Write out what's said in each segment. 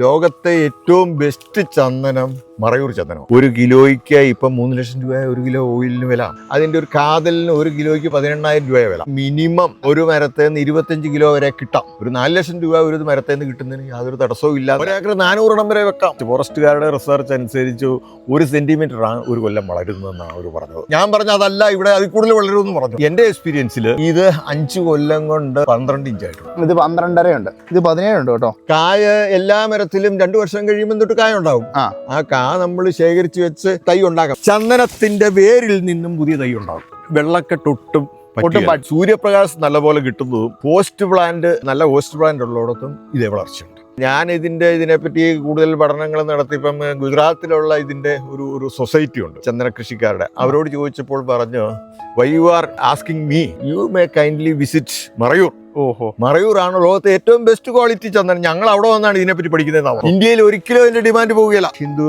ലോകത്തെ ഏറ്റവും ബെസ്റ്റ് ചന്ദനം മറയൂർ ചന്ദനം. 1 കിലോയ്ക്ക് ഇപ്പം 3 ലക്ഷം രൂപ 1 കിലോ ഓയിലിന് വില. അതിന്റെ ഒരു കാതലിന് 1 കിലോയ്ക്ക് 18,000 രൂപ വില. മിനിമം ഒരു മരത്തിൽ നിന്ന് 25 കിലോ വരെ കിട്ടാം. ഒരു 4 ലക്ഷം രൂപ ഒരു മരത്തിൽ നിന്ന് കിട്ടുന്നതിന് യാതൊരു തടസ്സവും ഇല്ല. 1 ഏക്കർ 400 എണ്ണം വരെ വെക്കാം. ഫോറസ്റ്റുകാരുടെ റിസർച്ച് അനുസരിച്ച് 1 സെന്റിമീറ്റർ ആണ് ഒരു കൊല്ലം വളരുന്നതെന്നാണ് അവർ പറഞ്ഞത്. ഞാൻ പറഞ്ഞ അതല്ല, ഇവിടെ അതിൽ കൂടുതൽ വളരുമെന്ന് പറഞ്ഞു. എന്റെ എക്സ്പീരിയൻസിൽ ഇത് 5 കൊല്ലം കൊണ്ട് 12 ഇഞ്ചായിട്ടുണ്ട്. ഇത് 12.5 ഉണ്ട്, ഇത് 17 ഉണ്ട് കേട്ടോ. കായ എല്ലാ മരത്തിലും 2 വർഷം കഴിയുമ്പോൾ തൊട്ട് കായ ഉണ്ടാവും. ആ കാ നമ്മൾ ശേഖരിച്ച് വെച്ച് തൈ ഉണ്ടാക്കാം. ചന്ദനത്തിന്റെ വേരിൽ നിന്നും പുതിയ തൈ ഉണ്ടാകും. വെള്ളക്കെട്ടൊട്ടും സൂര്യപ്രകാശം നല്ലപോലെ കിട്ടുന്നതും പോസ്റ്റ് പ്ലാന്റ് നല്ല പോസ്റ്റ് പ്ലാന്റ് ഉള്ളിടത്തും ഇതേ വളർച്ചയുണ്ട്. ഞാൻ ഇതിനെപ്പറ്റി കൂടുതൽ പഠനങ്ങൾ നടത്തി. ഇപ്പം ഗുജറാത്തിലുള്ള ഇതിന്റെ ഒരു സൊസൈറ്റി ഉണ്ട് ചന്ദന കൃഷിക്കാരുടെ. അവരോട് ചോദിച്ചപ്പോൾ പറഞ്ഞു, why you are asking me, you may kindly visit Marayoor. ഓഹോ, മറയൂറാണ് ലോകത്തെ ഏറ്റവും ബെസ്റ്റ് ക്വാളിറ്റി ചന്ദനം. ഞങ്ങൾ അവിടെ വന്നാണ് ഇതിനെപ്പറ്റി പഠിക്കുന്നത്. ഇന്ത്യയിൽ ഒരിക്കലും അതിന്റെ ഡിമാൻഡ് പോവുകയില്ല. ഹിന്ദു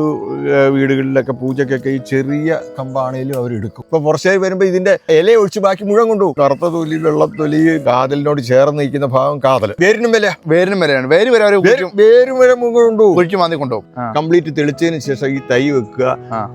വീടുകളിലൊക്കെ പൂജക്കൊക്കെ ഈ ചെറിയ കമ്പാണേലും അവർ എടുക്കും. ഇപ്പൊ കുറച്ചായി വരുമ്പോ ഇതിന്റെ ഇല ഒഴിച്ച് ബാക്കി മുഴുവൻ കൊണ്ടുപോകും. കറുത്ത തൊലി, വെള്ളത്തൊലി, കാതലിനോട് ചേർന്ന് നിൽക്കുന്ന ഭാഗം കാതൽ. വേരിനും വിലയാണ്. വേര് വരെ കൊണ്ടുപോകും. കംപ്ലീറ്റ് തെളിച്ചതിന് ശേഷം ഈ തൈ വെക്കുക.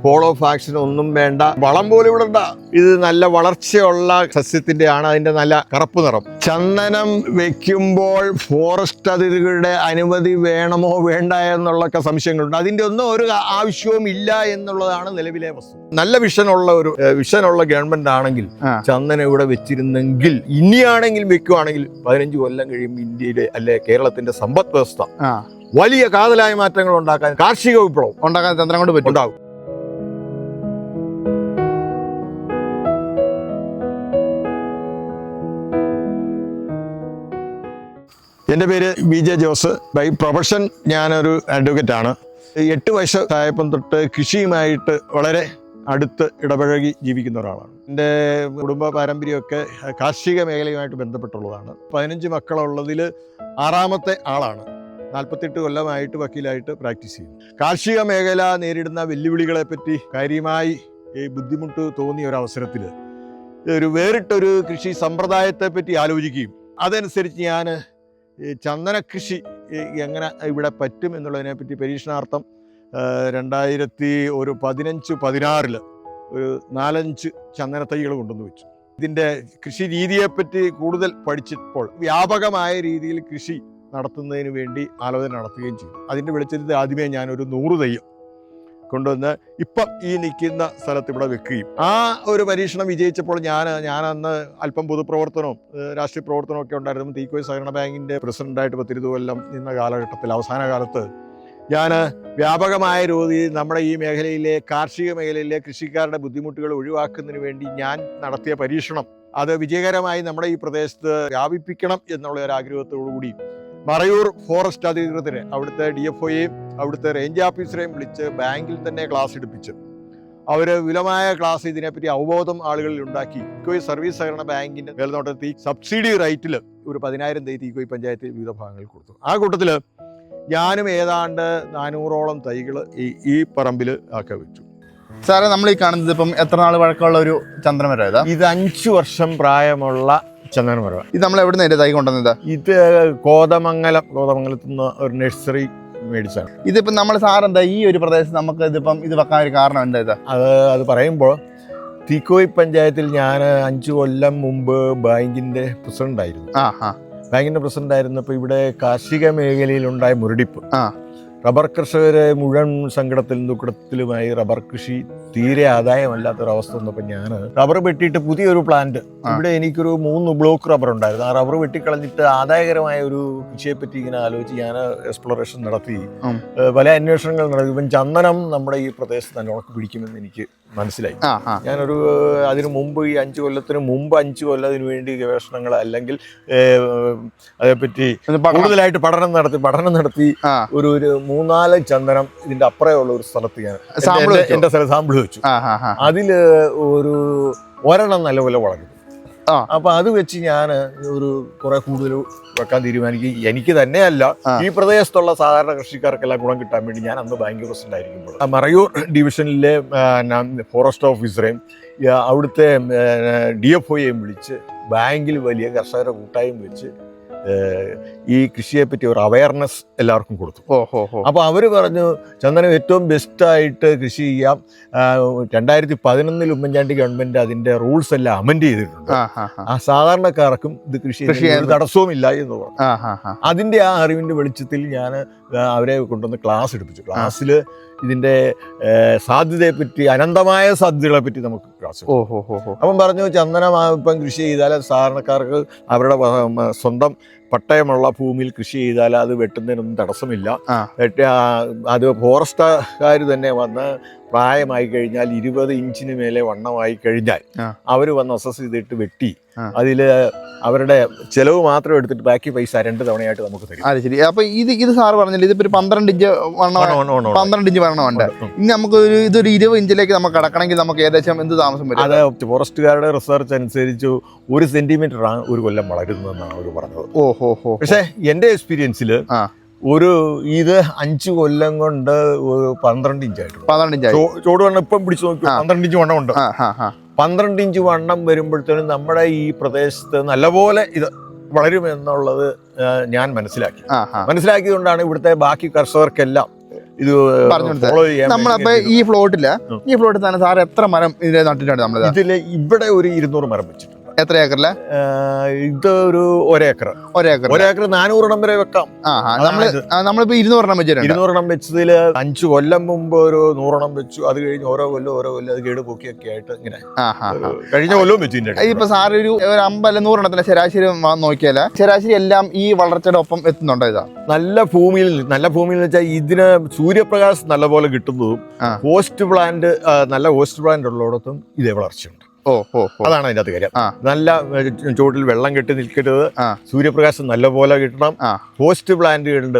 ഫോളോ ഫാക്ഷൻ ഒന്നും വേണ്ട, വളം പോലും ഇടണ്ട. ഇത് നല്ല വളർച്ചയുള്ള സസ്യത്തിന്റെ ആണ്. അതിന്റെ നല്ല കറുപ്പ് നിറം. ചന്ദനം വെക്കുമ്പോൾ ഫോറസ്റ്റ് അധികൃതരുടെ അനുമതി വേണമോ വേണ്ട എന്നുള്ളൊക്കെ സംശയങ്ങളുണ്ട്. അതിന്റെ ഒന്നും ഒരു ആവശ്യവും ഇല്ല എന്നുള്ളതാണ് നിലവിലെ വസ്തു. നല്ല വിഷനുള്ള ഗവൺമെന്റ് ആണെങ്കിൽ ചന്ദനം ഇവിടെ വെച്ചിരുന്നെങ്കിൽ, ഇനിയാണെങ്കിൽ വെക്കുവാണെങ്കിൽ 15 കൊല്ലം കഴിയുമ്പോൾ ഇന്ത്യയിലെ അല്ലെ കേരളത്തിന്റെ സമ്പദ് വ്യവസ്ഥ വലിയ കാതലായ മാറ്റങ്ങൾ ഉണ്ടാക്കാൻ, കാർഷിക വിപ്ലവം ഉണ്ടാക്കാൻ ചന്ദനം കൊണ്ട് ഉണ്ടാകും. എൻ്റെ പേര് BJ ജോസ്. ബൈ പ്രൊഫഷൻ ഞാനൊരു അഡ്വക്കേറ്റ് ആണ്. 8 വയസ്സായപ്പം തൊട്ട് കൃഷിയുമായിട്ട് വളരെ അടുത്ത് ഇടപഴകി ജീവിക്കുന്ന ഒരാളാണ്. എൻ്റെ കുടുംബ പാരമ്പര്യമൊക്കെ കാർഷിക മേഖലയുമായിട്ട് ബന്ധപ്പെട്ടുള്ളതാണ്. 15 മക്കളുള്ളതിൽ 6ാമത്തെ ആളാണ്. 48 കൊല്ലമായിട്ട് വക്കീലായിട്ട് പ്രാക്ടീസ് ചെയ്യും. കാർഷിക മേഖല നേരിടുന്ന വെല്ലുവിളികളെ പറ്റി കാര്യമായി ബുദ്ധിമുട്ട് തോന്നിയ ഒരവസരത്തിൽ വേറിട്ടൊരു കൃഷി സമ്പ്രദായത്തെ പറ്റി ആലോചിക്കുകയും അതനുസരിച്ച് ഞാൻ ചന്ദന കൃഷി എങ്ങനെ ഇവിടെ പറ്റും എന്നുള്ളതിനെപ്പറ്റി പരീക്ഷണാർത്ഥം 2015-16 ഒരു 4-5 ചന്ദന തൈകൾ കൊണ്ടുവന്ന് വെച്ചു. ഇതിൻ്റെ കൃഷി രീതിയെപ്പറ്റി കൂടുതൽ പഠിച്ചപ്പോൾ വ്യാപകമായ രീതിയിൽ കൃഷി നടത്തുന്നതിന് വേണ്ടി ആലോചന നടത്തുകയും ചെയ്തു. അതിൻ്റെ വെളിച്ചത്തിൽ ആദ്യമേ ഞാനൊരു 100 തൈ കൊണ്ടുവന്ന് ഇപ്പം ഈ നിൽക്കുന്ന സ്ഥലത്ത് ഇവിടെ വെക്കുകയും ആ ഒരു പരീക്ഷണം വിജയിച്ചപ്പോൾ ഞാനന്ന് അല്പം പൊതുപ്രവർത്തനവും രാഷ്ട്രീയ പ്രവർത്തനവും ഒക്കെ ഉണ്ടായിരുന്നു. തീക്കോയി സഹകരണ ബാങ്കിൻ്റെ പ്രസിഡന്റായിട്ട് 10-20 കൊല്ലം നിന്ന കാലഘട്ടത്തിൽ അവസാന കാലത്ത് ഞാൻ വ്യാപകമായ രീതിയിൽ നമ്മുടെ ഈ മേഖലയിലെ കാർഷിക മേഖലയിലെ കൃഷിക്കാരുടെ ബുദ്ധിമുട്ടുകൾ ഒഴിവാക്കുന്നതിന് വേണ്ടി ഞാൻ നടത്തിയ പരീക്ഷണം അത് വിജയകരമായി നമ്മുടെ ഈ പ്രദേശത്ത് വ്യാപിപ്പിക്കണം എന്നുള്ള ഒരു ആഗ്രഹത്തോടു കൂടി മറയൂർ ഫോറസ്റ്റ് അധികൃതരെ, അവിടുത്തെ DFOയെയും അവിടുത്തെ റേഞ്ച് ഓഫീസറെയും വിളിച്ച് ബാങ്കിൽ തന്നെ ക്ലാസ് എടുപ്പിച്ച് അവർ വിപുലമായ ക്ലാസ് ഇതിനെപ്പറ്റി അവബോധം ആളുകളിൽ ഉണ്ടാക്കി. തീക്കോയി സർവീസ് സഹകരണ ബാങ്കിൻ്റെ മേൽനോട്ടത്തിൽ സബ്സിഡി റേറ്റിൽ ഒരു 10,000 തൈ തീക്കോയി പഞ്ചായത്തിൽ വിവിധ ഭാഗങ്ങളിൽ കൊടുത്തു. ആ കൂട്ടത്തിൽ ഞാനും ഏതാണ്ട് 400ഓളം തൈകൾ ഈ പറമ്പിൽ ആക്കി വെച്ചു. സാറേ, നമ്മൾ ഈ കാണുന്നത് ഇപ്പം എത്ര നാൾ വഴക്കമുള്ള ഒരു ചന്ദനമരം? ഇത് 5 വർഷം പ്രായമുള്ള ചന്ദനമരം. ഇത് നമ്മൾ എവിടെ നിന്ന് തൈ കൊണ്ടുവന്നത്? ഇത് കോതമംഗലത്ത് നിന്ന് ഒരു നഴ്സറി മേടിച്ചാണ്. ഇതിപ്പം നമ്മൾ സാറെന്താ ഈ ഒരു പ്രദേശത്ത് നമുക്ക് ഇത് വെക്കാൻ ഒരു കാരണം എന്താ? അത് പറയുമ്പോൾ തീക്കോയി പഞ്ചായത്തിൽ ഞാൻ 5 കൊല്ലം മുമ്പ് ബാങ്കിൻ്റെ പ്രസിഡന്റായിരുന്നു. ബാങ്കിൻ്റെ പ്രസിഡന്റായിരുന്നപ്പോൾ ഇവിടെ കാർഷിക മേഖലയിലുണ്ടായ മുരടിപ്പ്, റബ്ബർ കർഷകരെ മുഴുവൻ സങ്കടത്തിലും ദുഃഖത്തിലുമായി റബ്ബർ കൃഷി തീരെ ആദായമല്ലാത്തൊരവസ്ഥ വന്നപ്പോൾ ഞാൻ റബ്ബർ വെട്ടിയിട്ട് പുതിയൊരു പ്ലാന്റ് ഇവിടെ എനിക്കൊരു 3 ബ്ലോക്ക് റബ്ബർ ഉണ്ടായിരുന്നു. ആ റബ്ബർ വെട്ടിക്കളഞ്ഞിട്ട് ആദായകരമായ ഒരു കൃഷിയെപ്പറ്റി ഇങ്ങനെ ആലോചിച്ച് ഞാൻ എക്സ്പ്ലോറേഷൻ നടത്തി പല അന്വേഷണങ്ങൾ നടത്തി. ഇപ്പം ചന്ദനം നമ്മുടെ ഈ പ്രദേശത്ത് തന്നെ ഉണക്ക് പിടിക്കുമെന്ന് എനിക്ക് മനസ്സിലായി. അതിനു മുമ്പ് ഈ 5 കൊല്ലത്തിന് മുമ്പ് 5 കൊല്ലത്തിന് വേണ്ടി ഗവേഷണങ്ങൾ അല്ലെങ്കിൽ അതേപ്പറ്റി കൂടുതലായിട്ട് പഠനം നടത്തി ഒരു 3-4 ചന്ദനം ഇതിന്റെ അപ്പുറമുള്ള ഒരു സ്ഥലത്ത് ഞാൻ എന്റെ സാമ്പിൾ വെച്ചു. അതില് ഒരെണ്ണം നല്ലപോലെ വളർന്നു. അപ്പൊ അത് വെച്ച് ഞാൻ കുറെ കൂടുതൽ വെക്കാൻ തീരുമാനിക്കും. എനിക്ക് തന്നെയല്ല, ഈ പ്രദേശത്തുള്ള സാധാരണ കൃഷിക്കാർക്കെല്ലാം ഗുണം കിട്ടാൻ വേണ്ടി ഞാൻ അന്ന് ബാങ്ക് പ്രസിഡന്റ് ആയിരിക്കുമ്പോൾ മറയൂർ ഡിവിഷനിലെ ഫോറസ്റ്റ് ഓഫീസറെയും അവിടുത്തെ DFOയെയും വിളിച്ച് ബാങ്കിൽ വലിയ കർഷകരുടെ കൂട്ടായ്മ വെച്ച് ഈ കൃഷിയെപ്പറ്റി ഒരു അവയർനെസ് എല്ലാവർക്കും കൊടുത്തു. ഓഹോ. അപ്പോൾ അവർ പറഞ്ഞു ചന്ദനം ഏറ്റവും ബെസ്റ്റായിട്ട് കൃഷി ചെയ്യാം. 2011 ഉമ്മൻചാണ്ടി ഗവൺമെൻറ് അതിൻ്റെ റൂൾസ് എല്ലാം അമെൻഡ് ചെയ്തിട്ടുണ്ട്. ആ സാധാരണക്കാർക്കും ഇത് കൃഷി ചെയ്യാൻ ഒരു തടസ്സവും ഇല്ല എന്ന് പറഞ്ഞു. അതിൻ്റെ ആ അറിവിൻ്റെ വെളിച്ചത്തിൽ ഞാൻ അവരെ കൊണ്ടുവന്ന് ക്ലാസ് എടുപ്പിച്ചു. ക്ലാസ്സിൽ ഇതിൻ്റെ സാധ്യതയെപ്പറ്റി, അനന്തമായ സാധ്യതകളെ പറ്റി നമുക്ക് ക്ലാസ്. അപ്പം പറഞ്ഞു ചന്ദനം ഇപ്പം കൃഷി ചെയ്താൽ സാധാരണക്കാർക്ക് അവരുടെ സ്വന്തം പട്ടയമുള്ള ഭൂമിയിൽ കൃഷി ചെയ്താൽ അത് വെട്ടുന്നതിനൊന്നും തടസ്സമില്ല. അത് ഫോറസ്റ്റുകാർ തന്നെ വന്ന് പ്രായമായി കഴിഞ്ഞാൽ 20 ഇഞ്ചിന് മേലെ വണ്ണമായി കഴിഞ്ഞാൽ അവർ വന്ന് അസസ് ചെയ്തിട്ട് വെട്ടി അതിൽ അവരുടെ ചെലവ് മാത്രം എടുത്തിട്ട് ബാക്കി പൈസ 2 തവണയായിട്ട് നമുക്ക് തരും. അത് ശരി. അപ്പൊ ഇത് സാറ് പറഞ്ഞില്ല, ഇതിപ്പോ ഒരു 12 ഇഞ്ച് 12 ഇഞ്ച് വണ്ണമുണ്ട്. ഇനി നമുക്ക് ഇതൊരു 20 ഇഞ്ചിലേക്ക് നമുക്ക് കടക്കണമെങ്കിൽ നമുക്ക് ഏകദേശം എന്ത് താമസം വരും? അത് ഫോറസ്റ്റുകാരുടെ റിസർച്ച് അനുസരിച്ച് 1 സെന്റിമീറ്ററാണ് ഒരു കൊല്ലം വളരുന്നതെന്നാണ് അവർ പറഞ്ഞത്. ഓഹോ. പക്ഷെ എൻ്റെ എക്സ്പീരിയൻസിൽ ഇത് 5 കൊല്ലം കൊണ്ട് 12 ഇഞ്ചായിട്ട് 12 ഇഞ്ചായി ചോട് വണ്ണം ഇപ്പം പിടിച്ചു നോക്കി 12 ഇഞ്ച് വണ്ണം ഉണ്ട്. 12 ഇഞ്ച് വണ്ണം വരുമ്പോഴത്തേനും നമ്മുടെ ഈ പ്രദേശത്ത് നല്ലപോലെ ഇത് വളരുമെന്നുള്ളത് ഞാൻ മനസ്സിലാക്കിയതുകൊണ്ടാണ് ഇവിടുത്തെ ബാക്കി കർഷകർക്കെല്ലാം ഇത് ഫോളോ ചെയ്യാൻ. നമ്മളപ്പോ ഈ ഫ്ലോട്ടിൽ തന്നെ സാർ എത്ര മരം ഇതിലെ നട്ടിട്ടുണ്ട്? നമ്മൾ ഇവിടെ ഒരു 200 മരം വെച്ചിട്ടുണ്ട്. എത്ര ഏക്കറില്? ഇത് ഒരു 1 ഏക്കർ 400 എണ്ണം വരെ വെക്കാം. നമ്മളിപ്പോ 200 എണ്ണം വെച്ചിട്ടുണ്ട്. 200 എണ്ണം വെച്ചതിൽ 5 കൊല്ലം മുമ്പ് ഒരു 100 എണ്ണം വെച്ചു. അത് കഴിഞ്ഞ് ഓരോ കൊല്ലം അത് കേട് പൊക്കിയൊക്കെ ആയിട്ട് ഇങ്ങനെ കഴിഞ്ഞ കൊല്ലവും വെച്ചിട്ടുണ്ട്. ഇപ്പൊ സാർ ഒരു 50 അല്ല 100 എണ്ണത്തിലെ ശരാശരി നോക്കിയാല് ശരാശരി എല്ലാം ഈ വളർച്ചയുടെ ഒപ്പം എത്തുന്നുണ്ടോ? ഇതാ നല്ല ഭൂമിയിൽ വെച്ചാൽ ഇതിന് സൂര്യപ്രകാശം നല്ലപോലെ കിട്ടുന്നതും നല്ല ഹോസ്റ്റ് പ്ലാന്റ് ഉള്ളിടത്തും ഇതേ വളർച്ചയുണ്ട്. അതാണ് അതിൻ്റെ അകത്ത് കാര്യം. നല്ല ചുവട്ടിൽ വെള്ളം കെട്ടി നിൽക്കരുത്, സൂര്യപ്രകാശം നല്ലപോലെ കിട്ടണം. ഹോസ്റ്റ് പ്ലാന്റുകളുണ്ട്,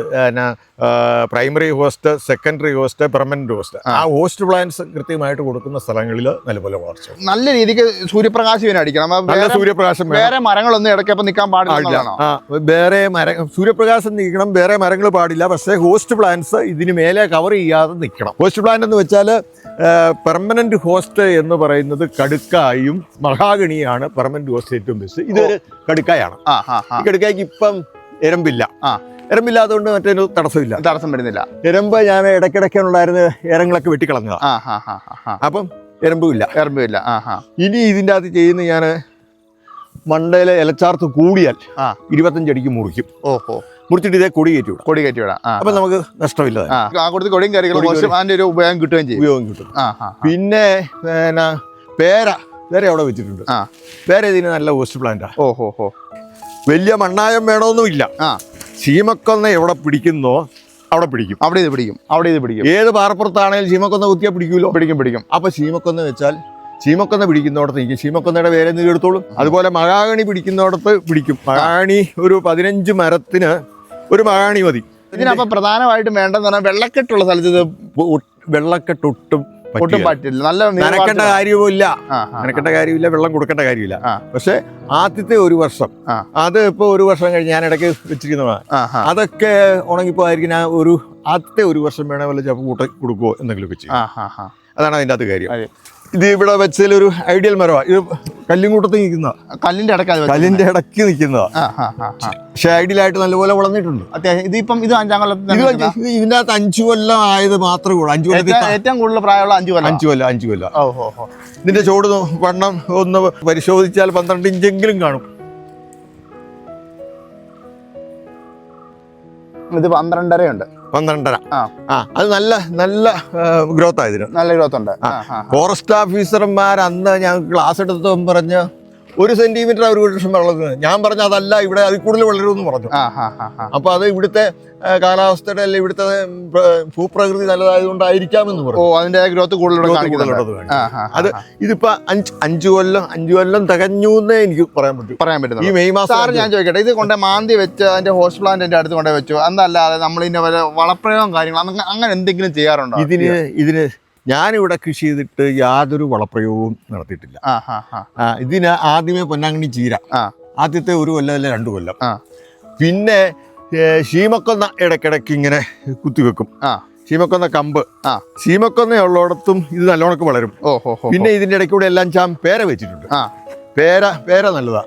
primary host, secondary host, permanent host. ആ ഹോസ്റ്റ് പ്ലാന്റ്സ് കൃത്യമായിട്ട് കൊടുക്കുന്ന സ്ഥലങ്ങളിൽ നല്ലപോലെ വളർച്ച. നല്ല രീതിക്ക് സൂര്യപ്രകാശം അടിക്കണം. നല്ല സൂര്യപ്രകാശം. വേറെ മരങ്ങളൊന്നും ഇടയ്ക്കപ്പം നിൽക്കാൻ പാടില്ല. സൂര്യപ്രകാശം നിൽക്കണം, വേറെ മരങ്ങൾ പാടില്ല. പക്ഷേ ഹോസ്റ്റ് പ്ലാന്റ്സ് ഇതിന് മേലെ കവർ ചെയ്യാതെ നിൽക്കണം. ഹോസ്റ്റ് പ്ലാന്റ് എന്ന് വെച്ചാൽ പെർമനന്റ് ഹോസ്റ്റ് എന്ന് പറയുന്നത് കടുക്കായും മഹാഗണിയാണ് പെർമനന്റ് ഹോസ്റ്റ് ഏറ്റവും ബെസ്റ്റ്. ഇതൊരു കടുക്കായാണ്. ഈ കടുക്കായ്ക്ക് ഇപ്പം എരമ്പില്ലാത്തതുകൊണ്ട് മറ്റൊരു തടസ്സം വരുന്നില്ല. എരമ്പ് ഞാൻ ഇടയ്ക്കിടയ്ക്കുണ്ടായിരുന്ന ഏരങ്ങളൊക്കെ വെട്ടിക്കളഞ്ഞതാ. അപ്പം എരമ്പുമില്ല. ഇനി ഇതിൻ്റെ അകത്ത് ചെയ്യുന്ന ഞാൻ മണ്ടയിലെ ഇലച്ചാർത്ത് കൂടിയാൽ 25 അടിക്ക് മുറിക്കും. മുറിച്ചിട്ട് ഇതേ കൊടി കയറ്റി വിടാം. അപ്പൊ നമുക്ക് നഷ്ടമില്ല. ഉപയോഗം കിട്ടും. പിന്നെ പേര അവിടെ വെച്ചിട്ടുണ്ട്. പേര ഇതിന് നല്ല ഹോസ്റ്റ് പ്ലാന്റാ. വലിയ മണ്ണായം വേണമെന്നുമില്ല. ചീമക്കൊന്ന എവിടെ പിടിക്കുന്നോ അവിടെ പിടിക്കും. അവിടെ ഇത് പിടിക്കും. ഏത് പാറപ്പുറത്താണെങ്കിലും ചീമക്കൊന്ന കുത്തിയാൽ പിടിക്കും. അപ്പൊ ചീമക്കൊന്ന വെച്ചാൽ ചീമക്കൊന്ന പിടിക്കുന്നിടത്ത് നിൽക്കും. ചീമക്കൊന്നയുടെ വേരെ നീ എടുത്തോളും. അതുപോലെ മഹാഗണി പിടിക്കുന്നിടത്ത് പിടിക്കും. മഹാഗണി ഒരു 15 മരത്തിന് ഒരു മഹാഗണി മതി. ഇതിനപ്പൊ പ്രധാനമായിട്ടും വേണ്ടെന്ന് പറഞ്ഞാൽ വെള്ളക്കെട്ടുള്ള സ്ഥലത്ത് വെള്ളക്കെട്ടൊട്ടും പറ്റില്ല. നല്ല നനക്കേണ്ട കാര്യമില്ല, വെള്ളം കൊടുക്കേണ്ട കാര്യമില്ല. പക്ഷെ ആദ്യത്തെ ഒരു വർഷം, അത് ഇപ്പൊ ഒരു വർഷം കഴിഞ്ഞ് ഞാൻ ഇടയ്ക്ക് വെച്ചിരിക്കുന്നതാണ്. അതൊക്കെ ഉണങ്ങിപ്പോയിരിക്കും. ഞാൻ ആദ്യത്തെ ഒരു വർഷം വേണേ വല്ല ചപ്പ് കൊടുക്കുവോ എന്തെങ്കിലുമൊക്കെ ചെയ്യും. അതാണ് അതിൻ്റെ അകത്ത് കാര്യം. ഇത് ഇവിടെ വെച്ചതിലൊരു ഐഡിയൽ മരമാണ്. ഇത് കല്ലിൻകൂട്ടത്ത് നിൽക്കുന്ന കല്ലിന്റെ ഇടയ്ക്ക് നിൽക്കുന്നതാ. പക്ഷെ ഐഡിയലായിട്ട് നല്ലപോലെ വളർന്നിട്ടുണ്ട്. ഇതിപ്പം ഇത് 5 കൊല്ലം. ഇതിന്റെ അകത്ത് 5 കൊല്ലം ആയത് മാത്രമേ ഉള്ളൂ. 5 കൊല്ലം ഏറ്റവും കൂടുതൽ പ്രായമുള്ള 5 കൊല്ലം. ഇതിന്റെ ചോട് വണ്ണം ഒന്ന് പരിശോധിച്ചാൽ 12 ഇഞ്ചെങ്കിലും കാണും. ഇത് 12.5 ഉണ്ട്. 12.5. അത് നല്ല ഗ്രോത്ത് ആയതിന്. നല്ല ഗ്രോത്ത് ഉണ്ട്. ഫോറസ്റ്റ് ഓഫീസർമാർ അന്ന് ഞങ്ങൾക്ക് ക്ലാസ് എടുത്തതും പറഞ്ഞ് 1 സെന്റിമീറ്റർ ഒരു വർഷം വളർന്നത്. ഞാൻ പറഞ്ഞ അതല്ല, ഇവിടെ അതിൽ കൂടുതൽ വളരുമെന്ന് പറഞ്ഞു. അപ്പൊ അത് ഇവിടുത്തെ കാലാവസ്ഥയുടെ അല്ല, ഇവിടുത്തെ ഭൂപ്രകൃതി നല്ലതായതുകൊണ്ടായിരിക്കാമെന്ന് പറഞ്ഞു. അതിന്റെ ഗ്രോത്ത് കൂടുതൽ. അത് ഇതിപ്പോ 5 കൊല്ലം തികഞ്ഞു എന്നേ എനിക്ക് പറയാൻ പറ്റും. ഈ മെയ് മാസം ഞാൻ ചോദിക്കട്ടെ, ഇത് കൊണ്ട് മാന്തി വെച്ച് അതിന്റെ ഹോസ്റ്റ് പ്ലാന്റ് അടുത്ത് കൊണ്ടേ വെച്ചു എന്നല്ലാതെ നമ്മൾ ഇതിന്റെ വല്ല വളപ്രയോഗം കാര്യങ്ങൾ അങ്ങനെ എന്തെങ്കിലും ചെയ്യാറുണ്ടോ? ഇതിന് ഞാനിവിടെ കൃഷി ചെയ്തിട്ട് യാതൊരു വളപ്രയോഗവും നടത്തിയിട്ടില്ല. ഇതിന് ആദ്യമേ പൊന്നാങ്കണ്ണി ചീര ആദ്യത്തെ 1 കൊല്ലം അല്ല 2 കൊല്ലം. പിന്നെ ശീമക്കൊന്ന ഇടയ്ക്കിടയ്ക്ക് ഇങ്ങനെ കുത്തിവെക്കും. ശീമക്കൊന്ന കമ്പ്. ശീമക്കൊന്ന ഉള്ളിടത്തും ഇത് നല്ലോണക്ക് വളരും. പിന്നെ ഇതിന്റെ ഇടയ്ക്കൂടെ എല്ലാം പേര വെച്ചിട്ടുണ്ട്. പേര നല്ലതാ.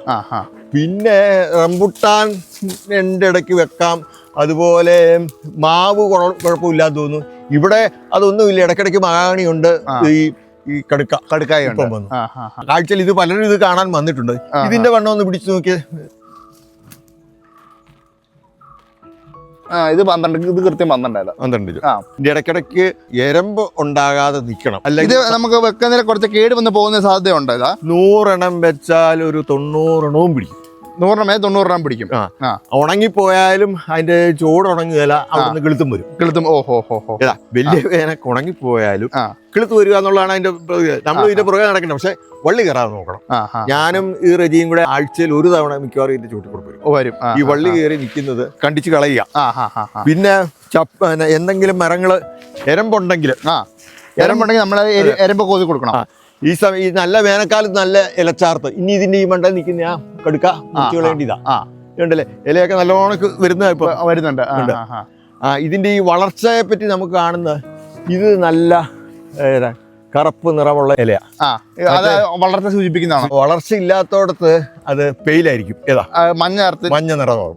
പിന്നെ റംബുട്ടാൻ എൻ്റെ ഇടയ്ക്ക് വെക്കാം. അതുപോലെ മാവ് കുഴപ്പമില്ലാന്ന് തോന്നുന്നു. ഇവിടെ അതൊന്നുമില്ല. ഇടയ്ക്കിടയ്ക്ക് മഹാഗണിയുണ്ട്. ഈ കടുക്കായ വന്നു. കാഴ്ചയിൽ ഇത് പലരും ഇത് കാണാൻ വന്നിട്ടുണ്ട്. ഇതിന്റെ വണ്ണം ഒന്ന് പിടിച്ചു നോക്കിയേ. ഇത് 12, ഇത് കൃത്യം 12. 12. ഇതിന്റെ ഇടയ്ക്കിടയ്ക്ക് എരമ്പ് ഉണ്ടാകാതെ നിൽക്കണം. ഇത് നമുക്ക് വെക്കുന്നതിൽ കുറച്ച് കേട് വന്ന് പോകുന്ന സാധ്യത ഉണ്ട്. 100 എണ്ണം വെച്ചാൽ ഒരു 90 എണ്ണവും പിടിക്കും. 100 എണ്ണം 90 എണ്ണം പിടിക്കും. ഉണങ്ങിപ്പോയാലും അതിന്റെ ചോട് ഉണങ്ങുകയില്ല, അവിടുന്ന് കിളുത്തും വരും. കിളുത്തും. വലിയ വേനക്ക് ഉണങ്ങിപ്പോയാലും കിളുത്ത് വരിക എന്നുള്ളതാണ് അതിന്റെ. നമ്മൾ ഇതിന്റെ പുറകെ നടക്കണം, പക്ഷെ വള്ളി കയറാതെ നോക്കണം. ഞാനും ഈ റെജിയും കൂടെ ആഴ്ചയിൽ ഒരു തവണ മിക്കവാറും ഇതിന്റെ ചൂട്ടിക്കൂടെ വരും. ഈ വള്ളി കയറി നിൽക്കുന്നത് കണ്ടിച്ച് കളയുക. പിന്നെ എന്തെങ്കിലും മരങ്ങള് എരമ്പുണ്ടെങ്കിൽ നമ്മൾ എരമ്പ് കോതി കൊടുക്കണം. ഈ സമയം ഈ നല്ല വേനൽക്കാലത്ത് നല്ല ഇലച്ചാർത്ത്. ഇനി ഇതിന്റെ ഈ മണ്ട നിൽക്കുന്ന ആ കടുക്ക കളയേണ്ടതാ. ഉണ്ടല്ലേ, ഇലയൊക്കെ നല്ലോണം വരുന്നുണ്ട്. ഇതിന്റെ ഈ വളർച്ചയെ പറ്റി നമുക്ക് കാണുന്ന ഇത് നല്ല കറുപ്പ് നിറമുള്ള ഇലയാ. വളർച്ച സൂചിപ്പിക്കുന്നതാണ്. വളർച്ച ഇല്ലാത്തോടത്ത് അത് പെയിലായിരിക്കും. മഞ്ഞ നിറമാവും.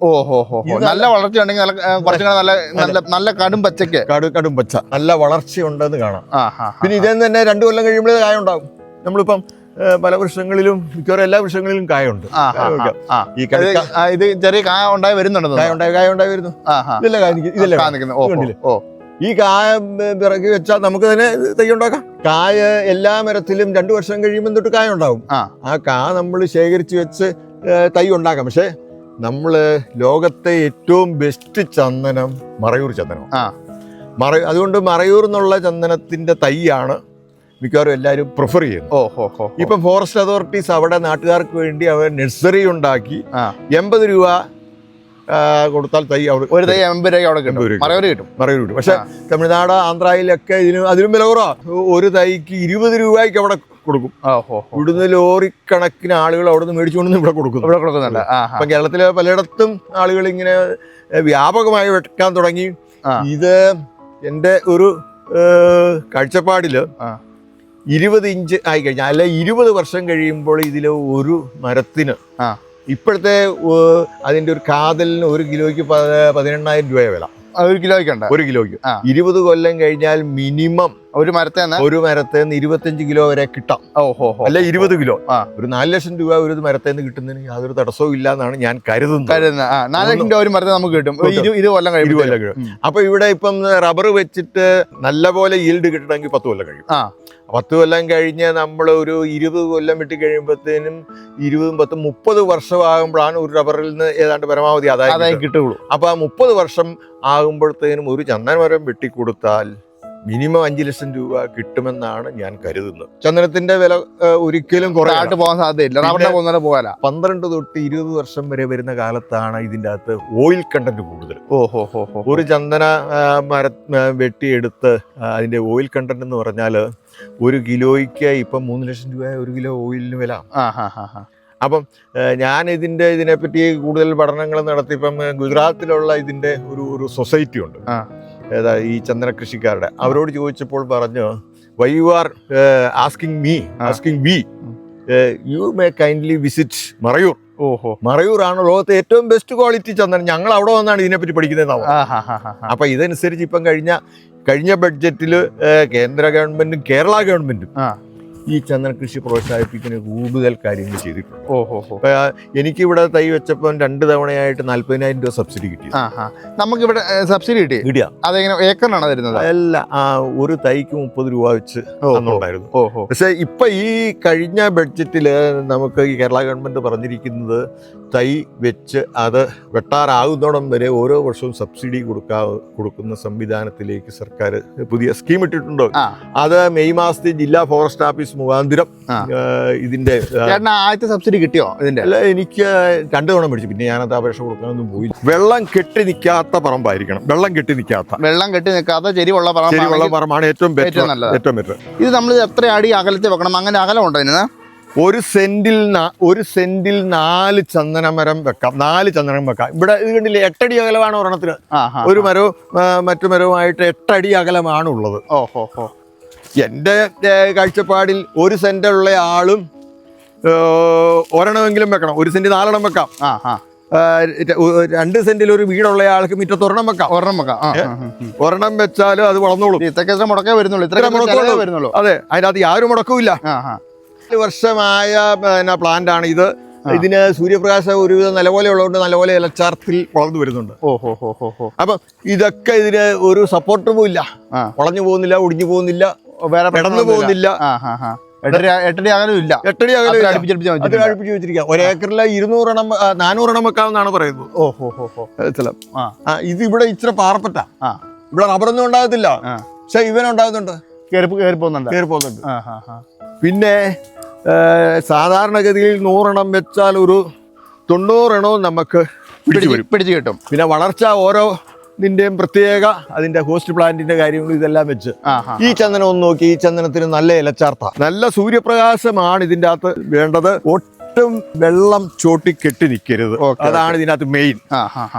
നല്ല വളർച്ച ഉണ്ടെങ്കിൽ നല്ല കടും പച്ചക്ക് കടും പച്ച നല്ല വളർച്ചയുണ്ടെന്ന് കാണാം. പിന്നെ ഇതെന്ന് തന്നെ 2 കൊല്ലം കഴിയുമ്പോഴേ കായ ഉണ്ടാവും. നമ്മളിപ്പം പല വൃക്ഷങ്ങളിലും മിക്കവാറും എല്ലാ വൃക്ഷങ്ങളിലും കായുണ്ട്. ഈ ഇത് ചെറിയ കായ ഉണ്ടായി വരുന്നുണ്ട്. കായ ഉണ്ടായി വരുന്നു. ഇതല്ലേ ഈ കായ പിറകി വെച്ചാൽ നമുക്ക് തന്നെ തൈ ഉണ്ടാക്കാം. കായ എല്ലാ മരത്തിലും 2 വർഷം കഴിയുമ്പോൾ തൊട്ട് കായ ഉണ്ടാവും. ആ കാ നമ്മൾ ശേഖരിച്ച് വെച്ച് തൈ ഉണ്ടാക്കാം. പക്ഷെ നമ്മള് ലോകത്തെ ഏറ്റവും ബെസ്റ്റ് ചന്ദനം മറയൂർ ചന്ദനം. അതുകൊണ്ട് മറയൂർ എന്നുള്ള ചന്ദനത്തിന്റെ തൈയാണ് മിക്കവാറും എല്ലാവരും പ്രിഫർ ചെയ്യുന്നു. ഇപ്പം ഫോറസ്റ്റ് അതോറിറ്റീസ് അവിടെ നാട്ടുകാർക്ക് വേണ്ടി അവർ നഴ്സറി ഉണ്ടാക്കി 80 രൂപ കൊടുത്താൽ തൈ അവിടെ ഒരു തൈ 80 രൂപ അവിടെ കിട്ടും. മറയൂർ കിട്ടും. പക്ഷെ തമിഴ്നാട് ആന്ധ്രയിലൊക്കെ അതിലും വില കുറവാ. ഒരു തൈക്ക് 20 രൂപയ്ക്ക് അവിടെ കൊടുക്കും. ഇവിടുന്ന് ലോറിക്കണക്കിന് ആളുകൾ അവിടെ നിന്ന് മേടിച്ചുകൊണ്ടു ഇവിടെ കൊടുക്കുന്നുണ്ട്. അപ്പൊ കേരളത്തിലെ പലയിടത്തും ആളുകൾ ഇങ്ങനെ വ്യാപകമായി വെക്കാൻ തുടങ്ങി. ഇത് എൻ്റെ ഒരു കാഴ്ചപ്പാടില് 20 ഇഞ്ച് ആയി കഴിഞ്ഞാൽ അല്ലെ 20 വർഷം കഴിയുമ്പോൾ ഇതിലെ ഒരു മരത്തിന് ഇപ്പോഴത്തെ അതിന്റെ ഒരു കാതലിന് 1 കിലോയ്ക്ക് 18,000 രൂപ വില. 1 കിലോയ്ക്ക് 20 കൊല്ലം കഴിഞ്ഞാൽ മിനിമം ഒരു മരത്തെ 25 കിലോ വരെ കിട്ടാം. അല്ല 20 കിലോ. ഒരു 4 ലക്ഷം രൂപ ഒരു മരത്തെ നിന്ന് കിട്ടുന്നതിന് യാതൊരു തടസ്സവും ഇല്ല എന്നാണ് ഞാൻ കരുതുന്നത്. 4 ലക്ഷം രൂപ ഒരു മരത്തെ നമുക്ക് കിട്ടും 20 കൊല്ലം കഴിയും. അപ്പൊ ഇവിടെ ഇപ്പം റബ്ബർ വെച്ചിട്ട് നല്ലപോലെ ഈൽഡ് കിട്ടണമെങ്കിൽ 10 കൊല്ലം കഴിയും. 10 കൊല്ലം കഴിഞ്ഞ് നമ്മൾ ഒരു 20 കൊല്ലം വെട്ടി കഴിയുമ്പോഴത്തേനും 20, 10, 30 വർഷമാകുമ്പോഴാണ് ഒരു റബ്ബറിൽ നിന്ന് ഏതാണ്ട് പരമാവധി ആദായം കിട്ടുകയുള്ളൂ. അപ്പൊ ആ 30 വർഷം ആകുമ്പോഴത്തേനും ഒരു ചന്ദന മരം വെട്ടിക്കൊടുത്താൽ മിനിമം 5 ലക്ഷം രൂപ കിട്ടുമെന്നാണ് ഞാൻ കരുതുന്നത്. ചന്ദനത്തിന്റെ വില ഒരിക്കലും കുറയാട്ട് പോകാൻ സാധ്യതയില്ല. 12 തൊട്ട് 20 വർഷം വരെ വരുന്ന കാലത്താണ് ഇതിൻ്റെ അകത്ത് ഓയിൽ കണ്ടന്റ് കൂടുതൽ. ഒരു ചന്ദന മരം വെട്ടിയെടുത്ത് അതിന്റെ ഓയിൽ കണ്ടന്റ് എന്ന് പറഞ്ഞാൽ 1 കിലോയ്ക്ക് ഇപ്പം 3 ലക്ഷം രൂപ 1 കിലോ ഓയിലിന് വില. അപ്പം ഞാൻ ഇതിനെപ്പറ്റി കൂടുതൽ പഠനങ്ങൾ നടത്തി. ഇപ്പം ഗുജറാത്തിലുള്ള ഇതിന്റെ ഒരു സൊസൈറ്റി ഉണ്ട്, ഈ ചന്ദന കൃഷിക്കാരുടെ. അവരോട് ചോദിച്ചപ്പോൾ പറഞ്ഞു, why you are asking we you may kindly visit Marayoor. Marayoor ആണ് ലോകത്തെ ഏറ്റവും ബെസ്റ്റ് ക്വാളിറ്റി ചന്ദനം. ഞങ്ങൾ അവിടെ വന്നാണ് ഇതിനെപ്പറ്റി പഠിക്കുന്നത്. അപ്പൊ ഇതനുസരിച്ച് ഇപ്പം കഴിഞ്ഞ ബഡ്ജറ്റിൽ കേന്ദ്ര ഗവൺമെന്റും കേരള ഗവൺമെന്റും ഈ ചന്ദന കൃഷി പ്രോത്സാഹിപ്പിക്കുന്ന കൂടുതൽ കാര്യങ്ങൾ ചെയ്തിട്ടുണ്ട്. എനിക്കിവിടെ തൈ വെച്ചപ്പോൾ 2 തവണയായിട്ട് 40,000 രൂപ സബ്സിഡി കിട്ടി. നമുക്കിവിടെ സബ്സിഡി കിട്ടിയ അതെങ്ങനെ ഏക്കറിനാണ് തരുന്നത്? അല്ല, ഒരു തൈക്ക് 30 രൂപ വെച്ച് ഉണ്ടായിരുന്നു. പക്ഷെ ഇപ്പൊ ഈ കഴിഞ്ഞ ബഡ്ജറ്റില് നമുക്ക് ഈ കേരള ഗവൺമെന്റ് പറഞ്ഞിരിക്കുന്നത് തൈ വെച്ച് അത് വെട്ടാറാകുന്നോടം വരെ ഓരോ വർഷവും സബ്സിഡി കൊടുക്കുന്ന സംവിധാനത്തിലേക്ക് സർക്കാർ പുതിയ സ്കീം ഇട്ടിട്ടുണ്ടോ. അത് മെയ് മാസത്തിൽ ജില്ലാ ഫോറസ്റ്റ് ഓഫീസ് മുഖാന്തിരം ഇതിന്റെ ആദ്യത്തെ സബ്സിഡി കിട്ടിയോ? ഇതിന്റെ അല്ല, എനിക്ക് 2 തവണ മേടിച്ചു. പിന്നെ ഞാനത് അപേക്ഷ കൊടുക്കാനൊന്നും പോയില്ല. വെള്ളം കെട്ടി നിൽക്കാത്ത പറമ്പായിരിക്കണം. വെള്ളം കെട്ടി നിൽക്കാത്ത ചെരിവുള്ള പറമ്പാണ് ഏറ്റവും ബെറ്റർ. ഇത് നമ്മൾ എത്ര അടി അകലത്തിൽ വെക്കണം? അങ്ങനെ അകലമുണ്ടോ ഇതിന്? ഒരു സെന്റിൽ 4 ചന്ദനമരം വെക്കാം. 4 ചന്ദനം വെക്കാം. ഇവിടെ ഇത് കണ്ടില്ലേ, 8 അടി അകലമാണ് ഒരെണ്ണത്തിന്. ഒരു മരവും മറ്റു മരവുമായിട്ട് 8 അടി അകലമാണ് ഉള്ളത്. എൻ്റെ കാഴ്ചപ്പാടിൽ 1 സെന്റുള്ള ആളും ഒരെണ്ണമെങ്കിലും വെക്കണം. 1 സെന്റ് 4 എണ്ണം വെക്കാം. 2 സെന്റിൽ ഒരു വീടുള്ള ആൾക്ക് മുറ്റത്ത് ഒരെണ്ണം വെക്കാം. ഒരെണ്ണം വെച്ചാലും അത് വളർന്നോളും. ഇത്രയൊക്കെ മുടക്കേ വരുന്നുള്ളൂ. അതെ, അതിനകത്ത് യാതൊരു മുടക്കവും 4 വർഷമായ പ്ലാന്റ് ആണ് ഇത്. ഇതിന് സൂര്യപ്രകാശം ഒരുവിധം നല്ലപോലെ ഉള്ളതുകൊണ്ട് നല്ലപോലെ ഇലച്ചാർത്തിൽ വളർന്നു വരുന്നുണ്ട്. അപ്പൊ ഇതൊക്കെ ഇതിന് ഒരു സപ്പോർട്ടും ഇല്ല. വളഞ്ഞു പോകുന്നില്ല, ഒടിഞ്ഞു പോകുന്നില്ല, കിടന്നു പോകുന്നില്ല. 8 അകലും ഇല്ല. 8 അകലും അടുപ്പിച്ച് വെച്ചിരിക്കുക. 1 ഏക്കറിൽ 200 എണ്ണം 400 എണ്ണം വെക്കാമെന്നാണ് പറയുന്നത്. ഇത് ഇവിടെ ഇച്ചിരി പാറപ്പറ്റാ. ഇവിടെ റബ്ബറൊന്നും ഉണ്ടാകത്തില്ല, പക്ഷെ ഇവനുണ്ടാകുന്നുണ്ട്, കേറി പോകുന്നുണ്ട്. പിന്നെ സാധാരണഗതിയിൽ 100 എണ്ണം വെച്ചാൽ ഒരു 90 എണ്ണവും നമുക്ക് പിടിച്ചു കിട്ടും. പിന്നെ വളർച്ച ഓരോ ഇതിന്റെയും പ്രത്യേക അതിന്റെ ഹോസ്റ്റ് പ്ലാന്റിന്റെ കാര്യങ്ങളും ഇതെല്ലാം വെച്ച് ഈ ചന്ദനം ഒന്ന് നോക്കി. ഈ ചന്ദനത്തിന് നല്ല ഇലച്ചാർത്ത, നല്ല സൂര്യപ്രകാശമാണ് ഇതിന്റെ അകത്ത് വേണ്ടത്. ഒട്ടും വെള്ളം ചോട്ടി കെട്ടി നിൽക്കരുത്, അതാണ് ഇതിനകത്ത് മെയിൻ.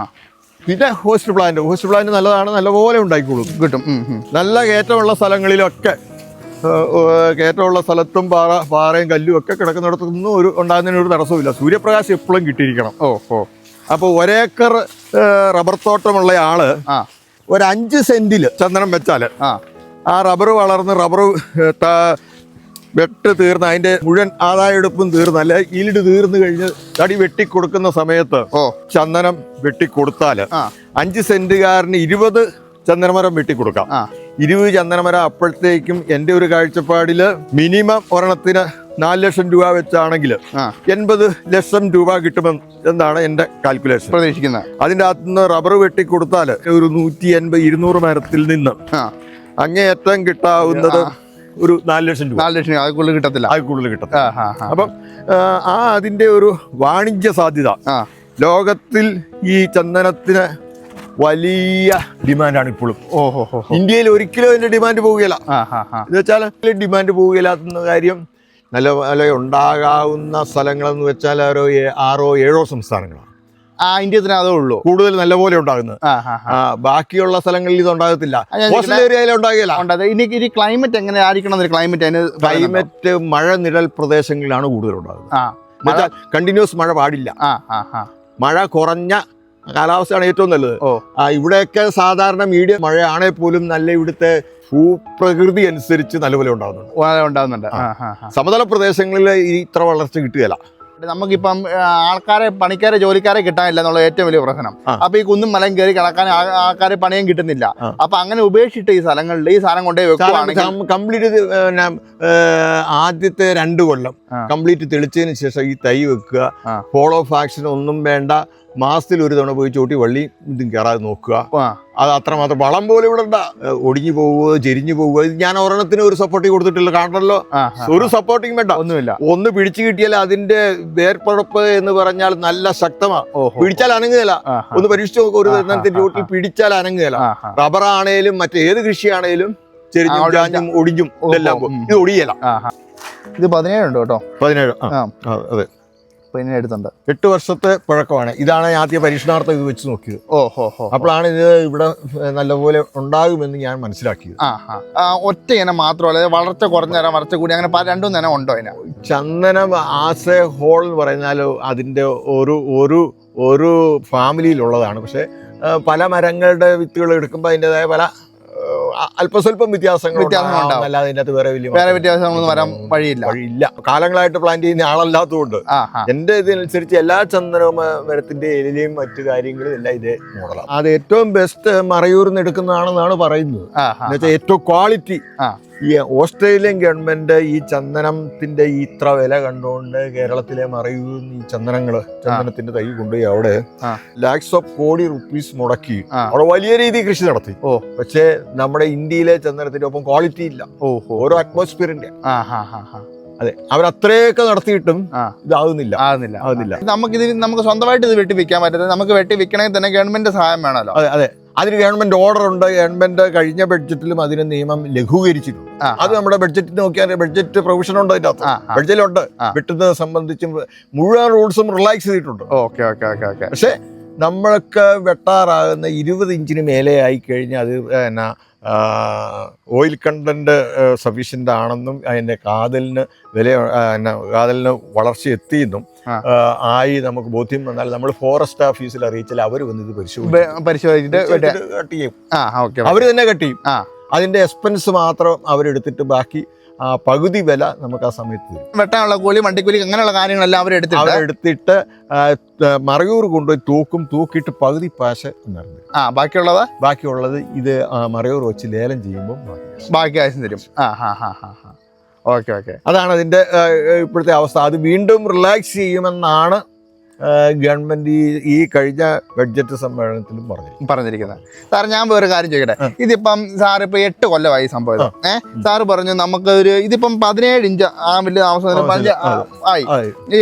പിന്നെ ഹോസ്റ്റ് പ്ലാന്റ് നല്ലതാണ്, നല്ലപോലെ ഉണ്ടായിക്കോളും, കിട്ടും. നല്ല കയറ്റമുള്ള സ്ഥലങ്ങളിലൊക്കെ, കയറ്റമുള്ള സ്ഥലത്തും പാറയും കല്ലും ഒക്കെ കിടക്കുന്നിടത്തൊന്നും ഉണ്ടാകുന്നതിന് ഒരു തടസ്സമില്ല. സൂര്യപ്രകാശം എപ്പോഴും കിട്ടിയിരിക്കണം. അപ്പോൾ 1 ഏക്കർ റബ്ബർ തോട്ടമുള്ള ആള് ഒരു 5 സെന്റില് ചന്ദനം വെച്ചാല് ആ റബ്ബർ വളർന്ന് റബ്ബർ വെട്ട് തീർന്ന് അതിന്റെ മുഴുവൻ ആദായെടുപ്പും തീർന്ന്, അല്ലെ ഈൽഡ് തീർന്നു കഴിഞ്ഞ് തടി വെട്ടിക്കൊടുക്കുന്ന സമയത്ത് ചന്ദനം വെട്ടിക്കൊടുത്താല് 5 സെന്റുകാരന് 20 ചന്ദനമരം വെട്ടിക്കൊടുക്കാം. 20 ചന്ദനമരം അപ്പോഴത്തേക്കും എൻ്റെ ഒരു കാഴ്ചപ്പാടില് മിനിമം ഒരെണ്ണത്തിന് 4 ലക്ഷം രൂപ വെച്ചാണെങ്കിൽ 80 ലക്ഷം രൂപ കിട്ടുമെന്ന് എന്നാണ് എൻ്റെ കാൽക്കുലേഷൻ പ്രതീക്ഷിക്കുന്നത്. അതിൻ്റെ അകത്തുനിന്ന് റബ്ബർ വെട്ടിക്കൊടുത്താൽ ഒരു 180-200 മരത്തിൽ നിന്ന് അങ്ങേയറ്റം കിട്ടാവുന്നത് ഒരു 4 ലക്ഷം രൂപ. 4 ലക്ഷം അതിൽ കിട്ടത്തില്ല. അപ്പം അതിൻ്റെ ഒരു വാണിജ്യ സാധ്യത ലോകത്തിൽ ഈ ചന്ദനത്തിന് വലിയ ഡിമാൻഡാണ് ഇപ്പോഴും. ഇന്ത്യയിൽ ഒരിക്കലും അതിന്റെ ഡിമാൻഡ് പോവുകയില്ല. എന്ന് വെച്ചാൽ ഡിമാൻഡ് പോവുകയില്ലാത്ത കാര്യം നല്ല ഉണ്ടാകാവുന്ന സ്ഥലങ്ങളെന്ന് വെച്ചാൽ 6-7 സംസ്ഥാനങ്ങളാണ്. ഇന്ത്യത്തിന് അതേ ഉള്ളൂ കൂടുതൽ നല്ലപോലെ ഉണ്ടാകുന്നത്. ബാക്കിയുള്ള സ്ഥലങ്ങളിൽ ഇത് ഉണ്ടാകത്തില്ല. കോസ്റ്റൽ ഏരിയയിൽ ഉണ്ടാകില്ല. ഇനി ക്ലൈമറ്റ് എങ്ങനെ ആയിരിക്കണം? ക്ലൈമറ്റ് മഴ നിഴൽ പ്രദേശങ്ങളിലാണ് കൂടുതൽ ഉണ്ടാകുന്നത്. കണ്ടിന്യൂസ് മഴ പാടില്ല. മഴ കുറഞ്ഞ കാലാവസ്ഥയാണ് ഏറ്റവും നല്ലത്. ഇവിടെയൊക്കെ സാധാരണ മീഡിയം മഴയാണെ പോലും നല്ല ഇവിടുത്തെ ഭൂപ്രകൃതി അനുസരിച്ച് നല്ലപോലെ ഉണ്ടാകുന്നുണ്ട്. സമതല പ്രദേശങ്ങളിൽ ഇത്ര വളർച്ച കിട്ടുകയില്ല. നമുക്കിപ്പം പണിക്കാരെ ജോലിക്കാരെ കിട്ടാനില്ല എന്നുള്ള ഏറ്റവും വലിയ പ്രശ്നം. അപ്പൊ ഈ കുന്നും മലയും കയറി കിടക്കാൻ ആൾക്കാരെ പണിയും കിട്ടുന്നില്ല. അപ്പൊ അങ്ങനെ ഉപേക്ഷിച്ചിട്ട് ഈ സ്ഥലങ്ങളിൽ ഈ സാധനം കൊണ്ടേ വെക്കുകയാണെങ്കിൽ കംപ്ലീറ്റ് ആദ്യത്തെ 2 കൊല്ലം കംപ്ലീറ്റ് തെളിച്ചതിന് ശേഷം ഈ തൈ വെക്കുക. ഫോളോ ഓഫ് ആക്ഷൻ ഒന്നും വേണ്ട. മാസത്തിൽ 1 തവണ പോയി ചോട്ടി വള്ളി ഇതും കയറാതെ നോക്കുക. അത് അത്രമാത്രം വളം പോലും ഇവിടെ ഒടിഞ്ഞു പോവുക, ചെരിഞ്ഞു പോവുക. ഞാൻ ഒരെണ്ണത്തിന് ഒരു സപ്പോർട്ടിങ് കൊടുത്തിട്ടില്ല, കാണണല്ലോ. ഒരു സപ്പോർട്ടിങ് വേണ്ട, ഒന്നുമില്ല. ഒന്ന് പിടിച്ചു കിട്ടിയാൽ അതിന്റെ വേർപ്പഴപ്പ് എന്ന് പറഞ്ഞാൽ നല്ല ശക്തമാണ്. പിടിച്ചാൽ അനങ്ങുകയില്ല. ഒന്ന് പരീക്ഷിച്ച് നോക്കുക. ഒരു എണ്ണത്തിന്റെ ചോട്ടിൽ പിടിച്ചാൽ അനങ്ങുകയില്ല. റബ്ബറാണേലും മറ്റേത് കൃഷിയാണേലും ചെരിഞ്ഞും ചാഞ്ഞും ഒടിഞ്ഞും ഇതെല്ലാം ഇത് ഒടിയല. ഇത് 17 ഉണ്ട് കേട്ടോ. 17. അതെ, എടുത്തുണ്ട്. 8 വർഷത്തെ പഴക്കമാണ്. ഇതാണ് ആദ്യ പരീക്ഷണാർത്ഥം ഇത് വെച്ച് നോക്കിയത്. അപ്പോഴാണ് ഇത് ഇവിടെ നല്ലപോലെ ഉണ്ടാകുമെന്ന് ഞാൻ മനസ്സിലാക്കിയത്. ഒറ്റ ഇനം മാത്രമല്ല, വളർച്ച കുറഞ്ഞ ഇനം, വളർച്ച കൂടി, അങ്ങനെ 2 ഇനം ഉണ്ടോ? അതിന് ചന്ദനം ആസ് എ ഹോൾ എന്ന് പറഞ്ഞാൽ അതിൻ്റെ ഒരു ഫാമിലിയിലുള്ളതാണ്. പക്ഷെ പല മരങ്ങളുടെ വിത്തുകൾ എടുക്കുമ്പോൾ അതിൻ്റെതായ പല അല്പസ്വല്പം വ്യത്യാസങ്ങളുണ്ടാവും. അല്ലാതെ അതിനകത്ത് വേറെ വ്യത്യാസങ്ങളൊന്നും വരാൻ വഴിയില്ല. കാലങ്ങളായിട്ട് പ്ലാൻ ചെയ്യുന്ന ആളല്ലാത്തതുകൊണ്ട് എന്റെ ഇതിനനുസരിച്ച് എല്ലാ ചന്ദന മരത്തിന്റെ ഇലയും മറ്റു കാര്യങ്ങളും എല്ലാം ഇതേ മോഡലാണ്. അത് ഏറ്റവും ബെസ്റ്റ് മറയൂരിൽ നിന്ന് എടുക്കുന്നതാണെന്നാണ് പറയുന്നത്. എന്നുവെച്ചാൽ ഏറ്റവും ക്വാളിറ്റി. ഈ ഓസ്ട്രേലിയൻ ഗവൺമെന്റ് ഈ ചന്ദനത്തിന്റെ ഇത്ര വില കണ്ടുകൊണ്ട് കേരളത്തിലെ മറയൂരിൽ ഈ ചന്ദനത്തിന്റെ തൈ കൊണ്ടുപോയി അവിടെ ലാക്സ് ഓഫ് കോടി റുപ്പീസ് മുടക്കി അവിടെ വലിയ രീതിയിൽ കൃഷി നടത്തി. പക്ഷേ നമ്മുടെ ഇന്ത്യയിലെ ചന്ദനത്തിന്റെ ഒപ്പം ക്വാളിറ്റി ഇല്ല. ഓരോ അറ്റ്മോസ്ഫിയറിന്റെ. അതെ, അവരത്രയൊക്കെ നടത്തിയിട്ടും ഇതാകുന്നില്ല. നമുക്ക് സ്വന്തമായിട്ട് ഇത് വെട്ടി വിൽക്കാൻ പറ്റുന്നത്. നമുക്ക് വെട്ടി വിൽക്കണമെങ്കിൽ തന്നെ ഗവൺമെന്റ് സഹായം വേണമല്ലോ. അതെ, അതിന് ഗവൺമെന്റ് ഓർഡർ ഉണ്ട്. ഗവൺമെന്റ് കഴിഞ്ഞ ബഡ്ജറ്റിലും അതിന് നിയമം ലഘൂകരിച്ചിട്ടുണ്ട്. അത് നമ്മുടെ ബഡ്ജറ്റ് നോക്കിയാൽ ബഡ്ജറ്റ് പ്രൊവിഷൻ ഉണ്ട്. അതിന്റെ അകത്ത് ബഡ്ജറ്റിലുണ്ട്. വെട്ടുന്നത് സംബന്ധിച്ചും മുഴുവൻ റൂൾസും റിലാക്സ് ചെയ്തിട്ടുണ്ട്. പക്ഷേ നമ്മൾക്ക് വെട്ടാറാകുന്ന 20 ഇഞ്ചിന് മേലെ ആയി കഴിഞ്ഞാൽ അത് എന്നാ ഓയിൽ കണ്ടന്റ് സഫീഷ്യൻ്റ് ആണെന്നും അതിൻ്റെ കാതലിന് കാതലിന് വളർച്ച എത്തിയെന്നും ആയി നമുക്ക് ബോധ്യം വന്നാൽ നമ്മൾ ഫോറസ്റ്റ് ഓഫീസിൽ അറിയിച്ചാൽ അവർ വന്ന് ഇത് പരിശോധിച്ചിട്ട് കട്ട് ചെയ്യും. അവർ തന്നെ കട്ട് ചെയ്യും. അതിൻ്റെ എക്സ്പെൻസ് മാത്രം അവരെടുത്തിട്ട് ബാക്കി പകുതി വില നമുക്ക് ആ സമയത്ത് തരും. വെട്ടാനുള്ള കൂലി, വണ്ടിക്കൂലി, അങ്ങനെയുള്ള കാര്യങ്ങളെല്ലാം അവരെടുത്തിട്ട് മറയൂർ കൊണ്ടുപോയി തൂക്കിയിട്ട് പകുതി പാശ് നിറഞ്ഞു. ബാക്കിയുള്ളത് ഇത് മറയൂർ വെച്ച് ലേലം ചെയ്യുമ്പോൾ ബാക്കി ആവശ്യം തരും. ഓക്കെ. അതാണ് അതിൻ്റെ ഇപ്പോഴത്തെ അവസ്ഥ. അത് വീണ്ടും റിലാക്സ് ചെയ്യുമെന്നാണ് ഗവൺമെന്റ് ഈ കഴിഞ്ഞ ബഡ്ജറ്റ് സമ്മേളനത്തിലും പറഞ്ഞിരിക്കുന്നത്. സാർ, ഞാൻ വേറെ കാര്യം ചോദിക്കട്ടെ. ഇതിപ്പം സാർ ഇപ്പൊ 8 കൊല്ലമായി സംഭവം. സാറ് പറഞ്ഞു നമുക്ക് ഇതിപ്പം 17 ഇഞ്ച് വലിയ താമസം ആയി,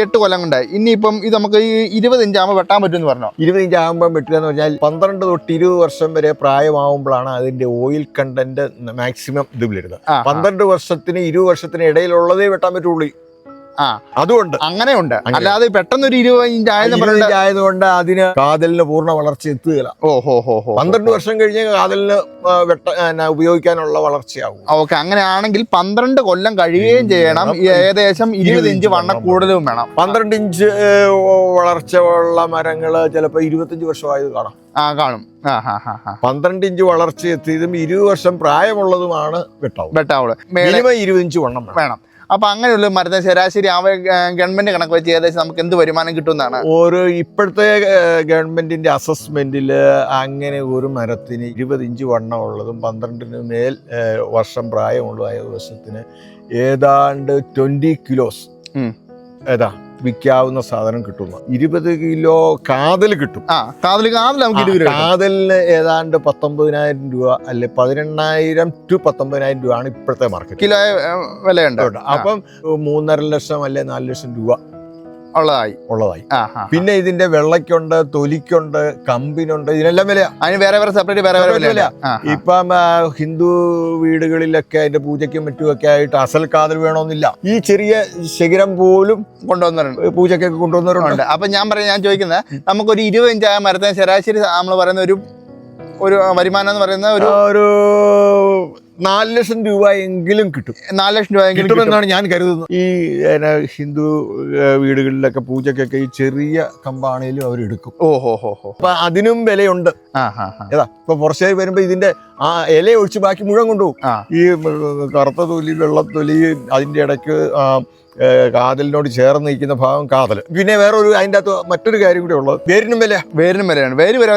8 കൊല്ലം കൊണ്ടായി. ഇനിയിപ്പം ഇത് നമുക്ക് ഈ 20 ഇഞ്ച് ആകുമ്പോൾ വെട്ടാൻ പറ്റുമെന്ന് പറഞ്ഞു. 20 ഇഞ്ച് ആകുമ്പോൾ വെട്ടുക എന്ന് പറഞ്ഞാൽ 12 തൊട്ട് 20 വർഷം വരെ പ്രായമാകുമ്പോഴാണ് അതിന്റെ ഓയിൽ കണ്ടന്റ് മാക്സിമം ഇത് വരുന്നത്. 12 വർഷത്തിന് 20 വർഷത്തിന് ഇടയിലുള്ളതേ വെട്ടാൻ പറ്റുള്ളൂ. അതുകൊണ്ട് അങ്ങനെയുണ്ട്. അല്ലാതെ പെട്ടെന്ന് ഒരു 20 ഇഞ്ച് ആയതുകൊണ്ട് അതിന് കാതലിന് പൂർണ്ണ വളർച്ച എത്തുകയില്ല. 12 വർഷം കഴിഞ്ഞ് കാതലിന് ഉപയോഗിക്കാനുള്ള വളർച്ചയാകും. ഓക്കെ, അങ്ങനെയാണെങ്കിൽ 12 കൊല്ലം കഴിയുകയും ചെയ്യണം. ഏകദേശം 20 ഇഞ്ച് വണ്ണം കൂടുതലും വേണം. 12 ഇഞ്ച് വളർച്ച ഉള്ള മരങ്ങള് ചിലപ്പോ 25 വർഷമായത് കാണാം. കാണും. 12 ഇഞ്ച് വളർച്ച എത്തിയതും 20 വർഷം പ്രായമുള്ളതുമാണ് വെട്ടാവുള്ളത്. മിനിമം 20 ഇഞ്ച് വണ്ണം വേണം. അപ്പൊ അങ്ങനെയുള്ള മരത്തിന് ശരാശരി ഗവൺമെന്റ് കണക്ക് വെച്ച് ഏകദേശം നമുക്ക് എന്ത് വരുമാനം കിട്ടുന്നതാണ്? ഇപ്പോഴത്തെ ഗവൺമെന്റിന്റെ അസസ്മെന്റിൽ അങ്ങനെ ഒരു മരത്തിന് 20 ഇഞ്ച് വണ്ണമുള്ളതും 12 മേൽ വർഷം പ്രായമുള്ളതായ വർഷത്തിന് ഏതാണ്ട് 20 കിലോസ് വിൽക്കാവുന്ന സാധനം കിട്ടുന്നു. 20 കിലോ കാതൽ കിട്ടും. കാതലിന് ഏതാണ്ട് 19,000 രൂപ അല്ലെ 18,000 to 19,000 രൂപയാണ് ഇപ്പോഴത്തെ മാർക്കറ്റ് കിലോ വിലയുണ്ട്. അപ്പം 3.5 ലക്ഷം അല്ലെ 4 ലക്ഷം രൂപ ഉള്ളതായി. പിന്നെ ഇതിന്റെ വെള്ളയ്ക്കുണ്ട്, തൊലിക്കുണ്ട്, കമ്പിനുണ്ട്, ഇതിനെല്ലാം വില. അതിന് വേറെ സെപ്പറേറ്റ് വില. ഇപ്പം ഹിന്ദു വീടുകളിലൊക്കെ അതിന്റെ പൂജയ്ക്കും മറ്റുമൊക്കെ ആയിട്ട് അസൽ കാതൽ വേണമെന്നില്ല. ഈ ചെറിയ ശിഖരം പോലും കൊണ്ടുവന്നിട്ടുണ്ട്, പൂജയ്ക്കൊക്കെ കൊണ്ടുവന്നവരുണ്ട്. അപ്പൊ ഞാൻ ചോദിക്കുന്നത്, നമുക്കൊരു 20 ഇഞ്ചായ മരത്തിന് ശരാശരി നമ്മൾ പറയുന്ന ഒരു വരുമാനം എന്ന് പറയുന്ന ഒരു 4 ലക്ഷം രൂപ എങ്കിലും കിട്ടും. 4 ലക്ഷം രൂപ കിട്ടുമെന്നാണ് ഞാൻ കരുതുന്നത്. ഈ ഹിന്ദു വീടുകളിലൊക്കെ പൂജക്കൊക്കെ ഈ ചെറിയ കമ്പാണേലും അവരെടുക്കും. അപ്പൊ അതിനും വിലയുണ്ട്. ഇപ്പൊ പുറത്തേക്ക് വരുമ്പോ ഇതിന്റെ ആ ഇല ഒഴിച്ച് ബാക്കി മുഴുവൻ കൊണ്ടുപോകും. ഈ കറുത്ത തൊലി, വെള്ളത്തൊലി, അതിന്റെ ഇടയ്ക്ക് കാതലിനോട് ചേർന്ന് നിൽക്കുന്ന ഭാഗം കാതൽ. പിന്നെ വേറെ അതിന്റെ അകത്ത് മറ്റൊരു കാര്യം കൂടെ ഉള്ളത്, വേരിനും വിലയാണ്. വേര് വരെ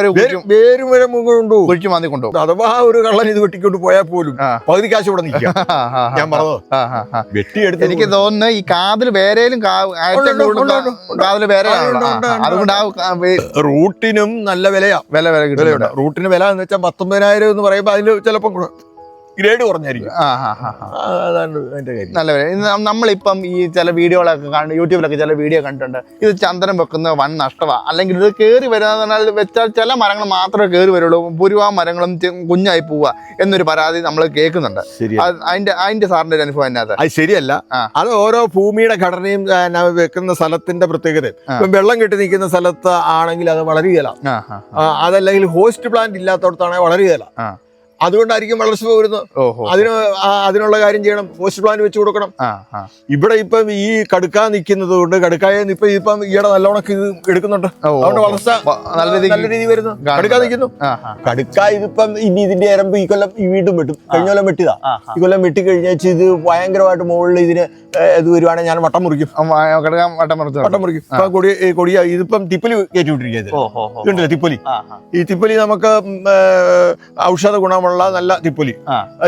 കൊണ്ടുപോകും. അഥവാ ഒരു കള്ളൻ ഇത് വെട്ടിക്കൊണ്ട് പോയാൽ പോലും പകുതി കാശ് ഇവിടെ നിൽക്കുക. ഞാൻ പറഞ്ഞത് വെട്ടിയെടുത്ത് എനിക്ക് തോന്നുന്നു ഈ കാതൽ വേരയിലും റൂട്ടിനും നല്ല വിലയാ. വിലയുണ്ട്. റൂട്ടിന് വില എന്ന് വെച്ചാൽ 19,000 എന്ന് പറയുമ്പോൾ അതിന് ചിലപ്പോൾ ഗ്രേഡ് കുറഞ്ഞായിരിക്കും. അതാണ് അതിന്റെ കാര്യം. നല്ല വില. നമ്മളിപ്പം ഈ ചില വീഡിയോകളൊക്കെ യൂട്യൂബിലൊക്കെ ചില വീഡിയോ കണ്ടിട്ടുണ്ട്, ഇത് ചന്ദനം വെക്കുന്ന വൻ നഷ്ടമാണ്, അല്ലെങ്കിൽ ഇത് കയറി വരാന്ന് വെച്ചാൽ ചില മരങ്ങൾ മാത്രമേ കയറി വരുള്ളൂ, ഭൂരിഭാഗം മരങ്ങളും കുഞ്ഞായി പോവുക എന്നൊരു പരാതി നമ്മൾ കേൾക്കുന്നുണ്ട്. അതിന്റെ സാറിന്റെ ഒരു അനുഭവം അതിനകത്ത് അത് ശരിയല്ല. അത് ഓരോ ഭൂമിയുടെ ഘടനയും വെക്കുന്ന സ്ഥലത്തിന്റെ പ്രത്യേകത. ഇപ്പം വെള്ളം കെട്ടി നിൽക്കുന്ന സ്ഥലത്ത് ആണെങ്കിൽ അത് വളരുകയില്ല. അതല്ലെങ്കിൽ ഹോസ്റ്റ് പ്ലാന്റ് ഇല്ലാത്തടത്താണെങ്കിൽ വളരുകയില്ല. അതുകൊണ്ടായിരിക്കും വളർച്ച വരുന്നത്. അതിനുള്ള കാര്യം ചെയ്യണം, ഹോസ്റ്റ് പ്ലാന്റ് വെച്ച് കൊടുക്കണം. ഇവിടെ ഇപ്പം ഈ കടുക്ക നിൽക്കുന്നത് കൊണ്ട് കടുക്കായ ഇപ്പം ഈയിടെ നല്ലോണം ഇത് എടുക്കുന്നുണ്ട്. അതുകൊണ്ട് വളർച്ച നല്ല രീതി വരുന്നു. കടുക്ക നിൽക്കുന്നു. കടുക്ക ഇതിപ്പം ഇനി ഇതിന്റെ എരമ്പ് ഈ കൊല്ലം വീണ്ടും വെട്ടും. കഴിഞ്ഞ കൊല്ലം വെട്ടിയതാ. ഈ കൊല്ലം വെട്ടി കഴിഞ്ഞാൽ ഇത് ഭയങ്കരമായിട്ട് മുകളിൽ ഇതിന് ഇത് വരുവാണെങ്കിൽ ഞാൻ വട്ടം മുറിക്കും. കൊടിയ ഇതിപ്പം തിപ്പലി കയറ്റി വിട്ടിരിക്കുന്നത്. തിപ്പലി, ഈ തിപ്പലി നമുക്ക് ഔഷധ ഗുണമുള്ള നല്ല തിപ്പൊലി,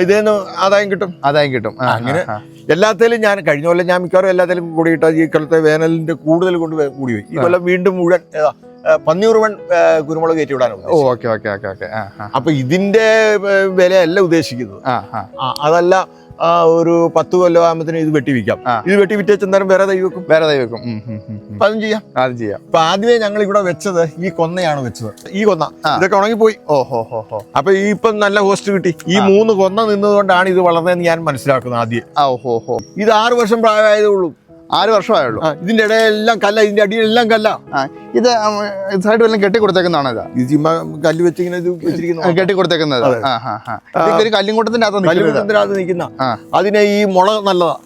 ഇതേന്ന് ആദായം കിട്ടും. അങ്ങനെ എല്ലാത്തിലും ഞാൻ കഴിഞ്ഞ കൊല്ലം ഞാൻ മിക്കവാറും എല്ലാത്തിലും കൂടിയിട്ട് ഈ കൊല്ലത്തെ വേനലിന്റെ കൂടുതൽ കൊണ്ട് കൂടിപ്പോയി. ഈ കൊല്ലം വീണ്ടും മുഴുവൻ പന്നിയൂർവൺ കുരുമുളക് കയറ്റി വിടാനാണ്. അപ്പൊ ഇതിന്റെ വിലയല്ല ഉദ്ദേശിക്കുന്നത്. അതല്ല, ഒരു 10 കൊല്ലം ആകുമ്പത്തിന് ഇത് വെട്ടി വിൽക്കാം. ഇത് വെട്ടി വിറ്റേച്ചെന്തായാലും വേറെ തൈ വെക്കും. അപ്പൊ അതും ചെയ്യാം. അപ്പൊ ആദ്യമേ ഞങ്ങൾ ഇവിടെ വെച്ചത് ഈ കൊന്നയാണ് വെച്ചത്. ഈ കൊന്ന ഇതൊക്കെ ഉണങ്ങിപ്പോയി. അപ്പൊ ഈ ഇപ്പം നല്ല ഹോസ്റ്റ് കിട്ടി. ഈ 3 കൊന്ന നിന്നതുകൊണ്ടാണ് ഇത് വളർന്നതെന്ന് ഞാൻ മനസ്സിലാക്കുന്നത്. ആദ്യം ഇത് 6 വർഷം പ്രായമായതേ ഉള്ളൂ. 6 വർഷമായുള്ളൂ. ഇതിന്റെ ഇടയിലെല്ലാം കല്ല, ഇതിന്റെ അടിയിലെല്ലാം കല്ല. ഇത് സൈഡ് വല്ലതും കെട്ടി കൊടുത്തേക്കുന്നതാണോ? ഇത് ചുമ്മാ കല്ല് വെച്ചിങ്ങനെ കെട്ടി കൊടുത്തേക്കുന്നത്. ഒരു കല്ലിൻകൂട്ടത്തിന്റെ അകത്ത് നിൽക്കുന്ന അതിനെ ഈ മുള നല്ലതാ.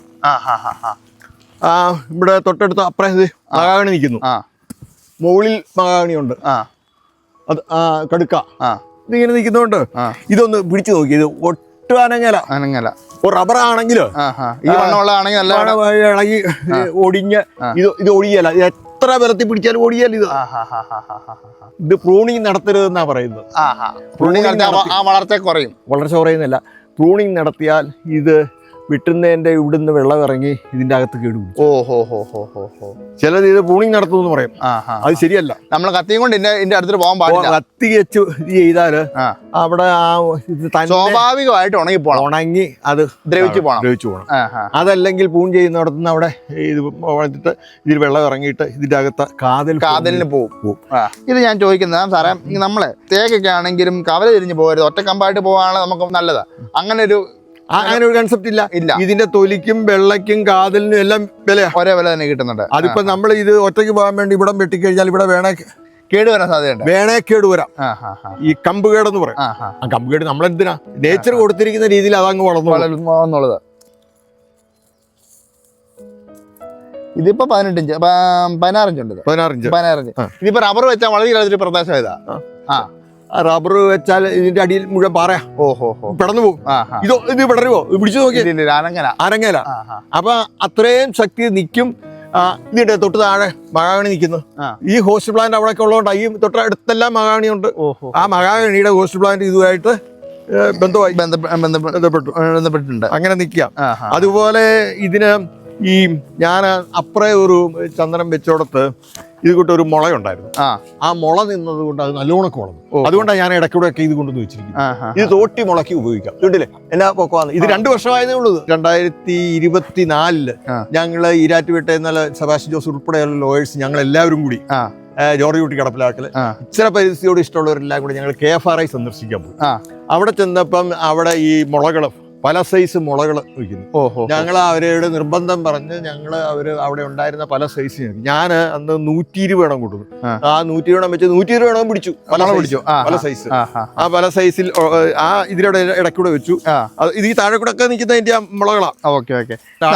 ഇവിടെ തൊട്ടടുത്ത് അപ്പുറം മഹാഗണി നിൽക്കുന്നു. മുകളിൽ മഹാഗണി ഉണ്ട്. അത് കടുക്ക ഇതിങ്ങനെ നിൽക്കുന്നോണ്ട് ഇതൊന്ന് പിടിച്ചു നോക്കി. ഇത് ഒട്ടും അനങ്ങല. റബ്ബർ ആണെങ്കിലോ ഈ മണ്ണുള്ളതാണെങ്കിൽ ഇളകി ഒടിഞ്ഞ് ഇത് ഒടിയല. എത്ര ബലത്തിൽ പിടിച്ചാലും ഒടിയല്ല. ഇത് പ്രൂണിങ് നടത്തരുതെന്നാ പറയുന്നത്. വളർച്ച കുറയുന്നില്ല. പ്രൂണിങ് നടത്തിയാൽ ഇത് വിട്ടുന്നതിന്റെ ഇവിടുന്ന് വെള്ളം ഇറങ്ങി ഇതിന്റെ അകത്ത് കേടുപിടിക്കും. ചിലത് ഇത് പ്രൂണിങ് നടത്തുമെന്ന് പറയും. അത് ശരിയല്ല. നമ്മൾ കത്തിയും കൊണ്ട് ഇതിന്റെ അടുത്ത് പോകാൻ പാടില്ല. കത്തി വെച്ച് ഇത് ചെയ്താല് അവിടെ സ്വാഭാവികമായിട്ട് ഉണങ്ങി അത് ദ്രവിച്ചു പോകണം. അതല്ലെങ്കിൽ പ്രൂൺ ചെയ്യുന്നിടത്തുനിന്ന് അവിടെ ഇത് വന്നിട്ട് ഇതിൽ വെള്ളം ഇറങ്ങിയിട്ട് ഇതിന്റെ അകത്ത് കാതലിന് പോകും. ഇത് ഞാൻ ചോദിക്കുന്നത് സാറേ, നമ്മളെ തേക്കൊക്കെ ആണെങ്കിലും കവല തിരിഞ്ഞ് പോകരുത്, ഒറ്റ കമ്പായിട്ട് പോകാനാണ് നമുക്ക് നല്ലതാ. അങ്ങനെ ഒരു കൺസെപ്റ്റ് ഇല്ല. ഇതിന്റെ തൊലിക്കും വെള്ളയ്ക്കും കാതലിനും എല്ലാം ഒരേ വില തന്നെ കിട്ടുന്നുണ്ട്. അതിപ്പോ നമ്മൾ ഇത് ഒറ്റയ്ക്ക് പോകാൻ വേണ്ടി ഇവിടെ വെട്ടിക്കഴിഞ്ഞാൽ ഇവിടെ കേട് വരാൻ സാധ്യതയുണ്ട്. കേട് വരാം. ഈ കമ്പുകേടെന്ന് പറയും. ആ കമ്പുകേട് നമ്മളെന്തിനാ നേച്ചർ കൊടുത്തിരിക്കുന്ന രീതിയിൽ അതങ്ങ് വളർന്നുള്ളത്. ഇതിപ്പോ 16 ഇഞ്ച് 16 ഇഞ്ച്. ഇതിപ്പോ റബ്ബർ വെച്ചാൽ വളരെ പ്രദേശം ഇതാ. റബ്ബർ വെച്ചാൽ ഇതിന്റെ അടിയിൽ മുഴുവൻ പറയാ പെടന്നു പോകും. ഇത് വിടരുവോ? പിടിച്ചു നോക്കി അരങ്ങല. അപ്പൊ അത്രയും ശക്തി നിൽക്കും. ഇതിന്റെ തൊട്ട് താഴെ മഹാഗണി നിൽക്കുന്നു. ഈ ഹോസ്റ്റ് പ്ലാന്റ് അവിടെ ഉള്ളതുകൊണ്ട് ഈ തൊട്ടടുത്തെല്ലാം മഹാഗണി ഉണ്ട്. ആ മഹാഗണിയുടെ ഹോസ്റ്റ് പ്ലാന്റ് ഇതുമായിട്ട് ബന്ധപ്പെട്ടിട്ടുണ്ട്. അങ്ങനെ നിൽക്കാം. അതുപോലെ ഇതിന് ഈ ഞാൻ അപ്പുറേ ഒരു ചന്ദനം വെച്ചോടത്ത് ഇത് കൂട്ട് ഒരു മുളയുണ്ടായിരുന്നു. ആ മുള നിന്നത് കൊണ്ട് അത് നല്ലോണക്ക് വളർന്നു. അതുകൊണ്ടാണ് ഞാൻ ഇടയ്ക്കൂടെ ഒക്കെ ഇത് കൊണ്ടുവന്ന് വെച്ചിരിക്കുന്നത്. ഇത് തോട്ടി മുളക്കി ഉപയോഗിക്കാം. ഇതുണ്ടല്ലേ എന്നാ പൊക്കമാണ്. ഇത് 2 വർഷമായതേ ഉള്ളൂ. 2024 ഞങ്ങള് ഈരാറ്റുപേട്ട എന്നാൽ സെബാസ്റ്റ്യൻ ജോസ് ഉൾപ്പെടെയുള്ള ലോയേഴ്സ് ഞങ്ങൾ എല്ലാവരും കൂടി ജോർജ് കുട്ടി കടപ്പിലാക്കല് ഇച്ചിരി പരിസ്ഥിതിയോട് ഇഷ്ടമുള്ളവരെല്ലാം കൂടി ഞങ്ങൾ KFRI സന്ദർശിക്കാൻ പോകും. അവിടെ ചെന്നപ്പം അവിടെ ഈ മുളകള് പല സൈസ് മുളകൾ വയ്ക്കുന്നു. ഞങ്ങൾ അവരോട് നിർബന്ധം പറഞ്ഞ് അവര് അവിടെ ഉണ്ടായിരുന്ന പല സൈസ് ഞാൻ അന്ന് 120 എണ്ണം കൊടുത്തു. ആ 120 എണ്ണം വെച്ച് 120 എണ്ണം പിടിച്ചു. പല സൈസ്. ആ പല സൈസിൽ ഇതിലൂടെ ഇടയ്ക്കൂടെ വെച്ചു. ഇത് ഈ താഴെ കൂടെ ഒക്കെ നിൽക്കുന്നതിന്റെ മുളകളാണ്.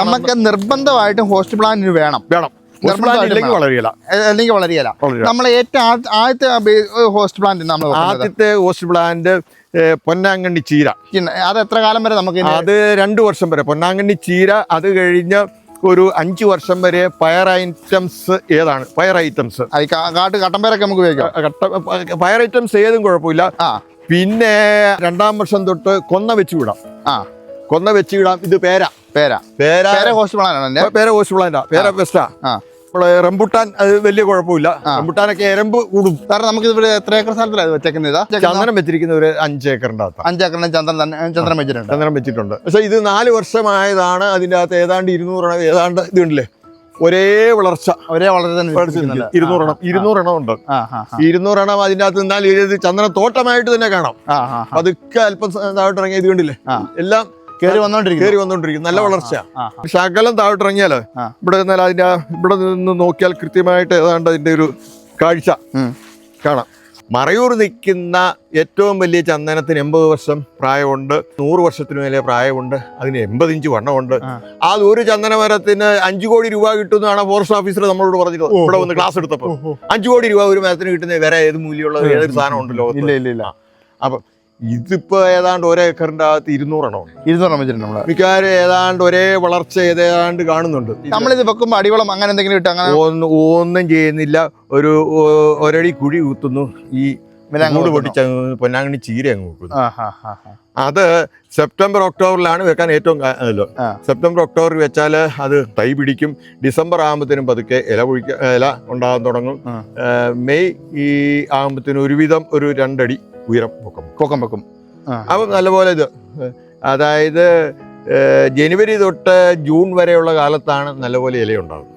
നമുക്ക് നിർബന്ധമായിട്ടും ഹോസ്റ്റ് പ്ലാന്റ് വേണം. അല്ലെങ്കിൽ വളരെയല്ല. നമ്മളെ ഏറ്റവും ആദ്യത്തെ ഹോസ്റ്റ് പ്ലാന്റ് പൊന്നാങ്കണ്ണി ചീര. അത് എത്ര കാലം വരെ നമുക്ക്? അത് 2 വർഷം വരെ പൊന്നാങ്കണ്ണി ചീര. അത് കഴിഞ്ഞ് ഒരു 5 വർഷം വരെ പയർ ഐറ്റംസ്. ഏതാണ് പയർ ഐറ്റംസ്? കട്ടമ്പയറൊക്കെ നമുക്ക് ഉപയോഗിക്കാം. പയർ ഐറ്റംസ് ഏതും കുഴപ്പമില്ല. പിന്നെ 2ാം വർഷം തൊട്ട് കൊന്ന വെച്ച് വിടാം. ഇത് പേര ഹോസ്റ്റ് പ്ലാന്റാ. പേര ബെസ്റ്റാ. റംബുട്ടാൻ അത് വലിയ കുഴപ്പമില്ല. റംബുട്ടാനൊക്കെ എരമ്പ് കൂടും. കാരണം നമുക്ക് ഇവിടെ എത്ര ഏക്കർ സ്ഥലത്തിലാണ് വെച്ചേക്കുന്നത്? ചന്ദനം വെച്ചിരിക്കുന്ന ഒരു 5 ഏക്കറിന്റെ അകത്ത്. 5 ഏക്കറിന് ചന്ദനം വെച്ചിട്ടുണ്ട്. പക്ഷെ ഇത് 4 വർഷമായതാണ്. അതിന്റെ അകത്ത് ഏതാണ്ട് 200 ഏതാണ്ട് ഇതുണ്ടല്ലേ ഒരേ വളർച്ച 200 എണ്ണം ഉണ്ട്. 200 എണ്ണം അതിന്റെ അകത്ത് നിന്നാൽ ഇത് ചന്ദന തോട്ടമായിട്ട് തന്നെ കാണാം. അതൊക്കെ അല്പം താഴോട്ടിറങ്ങിയ ഇത് കണ്ടില്ലേ എല്ലാം കേറി വന്നോണ്ടിരിക്കും. നല്ല വളർച്ച. ശകലം താഴോട്ടിറങ്ങിയാല് ഇവിടെ നിന്നാൽ ഇവിടെ നിന്ന് നോക്കിയാൽ കൃത്യമായിട്ട് ഏതാണ്ട് അതിന്റെ ഒരു കാഴ്ച കാണാം. മറയൂർ നിൽക്കുന്ന ഏറ്റവും വലിയ ചന്ദനത്തിന് 80 വർഷം പ്രായമുണ്ട്. 100 വർഷത്തിന് മേലെ പ്രായമുണ്ട്. അതിന് 80 ഇഞ്ച് വണ്ണമുണ്ട്. അത് ഒരു ചന്ദന മരത്തിന് 5 കോടി രൂപ കിട്ടുന്നതാണ് ഫോറസ്റ്റ് ഓഫീസർ നമ്മളോട് പറഞ്ഞത്. ഇവിടെ വന്ന് ക്ലാസ് എടുത്തപ്പോൾ 5 കോടി രൂപ ഒരു മരത്തിന് കിട്ടുന്ന വേറെ ഏത് മൂല്യമുള്ള ഏതൊരു സാധനം ഉണ്ടല്ലോ. ഇല്ല. അപ്പൊ ഇതിപ്പോ ഏതാണ്ട് 1 ഏക്കറിന്റെ അകത്ത് 200 എണ്ണം വെച്ചിട്ടുണ്ട്. മിക്കവാറും ഏതാണ്ട് ഒരേ വളർച്ച ഏതാണ്ട് കാണുന്നുണ്ട്. നമ്മളിത് വെക്കുമ്പോ അടിവളം അങ്ങനെ എന്തെങ്കിലും ഇട്ട് അങ്ങനെ ഒന്നും ചെയ്യുന്നില്ല. ഒരടി കുഴി കുത്തുന്നു. ഈ പൊട്ടിച്ച പൊന്നാങ്കണ്ണി ചീര അങ്ങ് വെക്കുന്നു. അത് സെപ്റ്റംബർ ഒക്ടോബറിലാണ് വെക്കാൻ ഏറ്റവും സെപ്റ്റംബർ ഒക്ടോബർ വെച്ചാല് അത് തൈ പിടിക്കും. ഡിസംബർ ആകുമ്പത്തിനും പതുക്കെ ഇല ഉണ്ടാകാൻ തുടങ്ങും. മെയ് ആകുമ്പത്തിനും ഒരുവിധം ഒരു 2 അടി ഉയരം പൊക്കം വെക്കും. അപ്പം നല്ലപോലെ ഇത് അതായത് ജനുവരി തൊട്ട് ജൂൺ വരെയുള്ള കാലത്താണ് നല്ലപോലെ ഇലയുണ്ടാകും.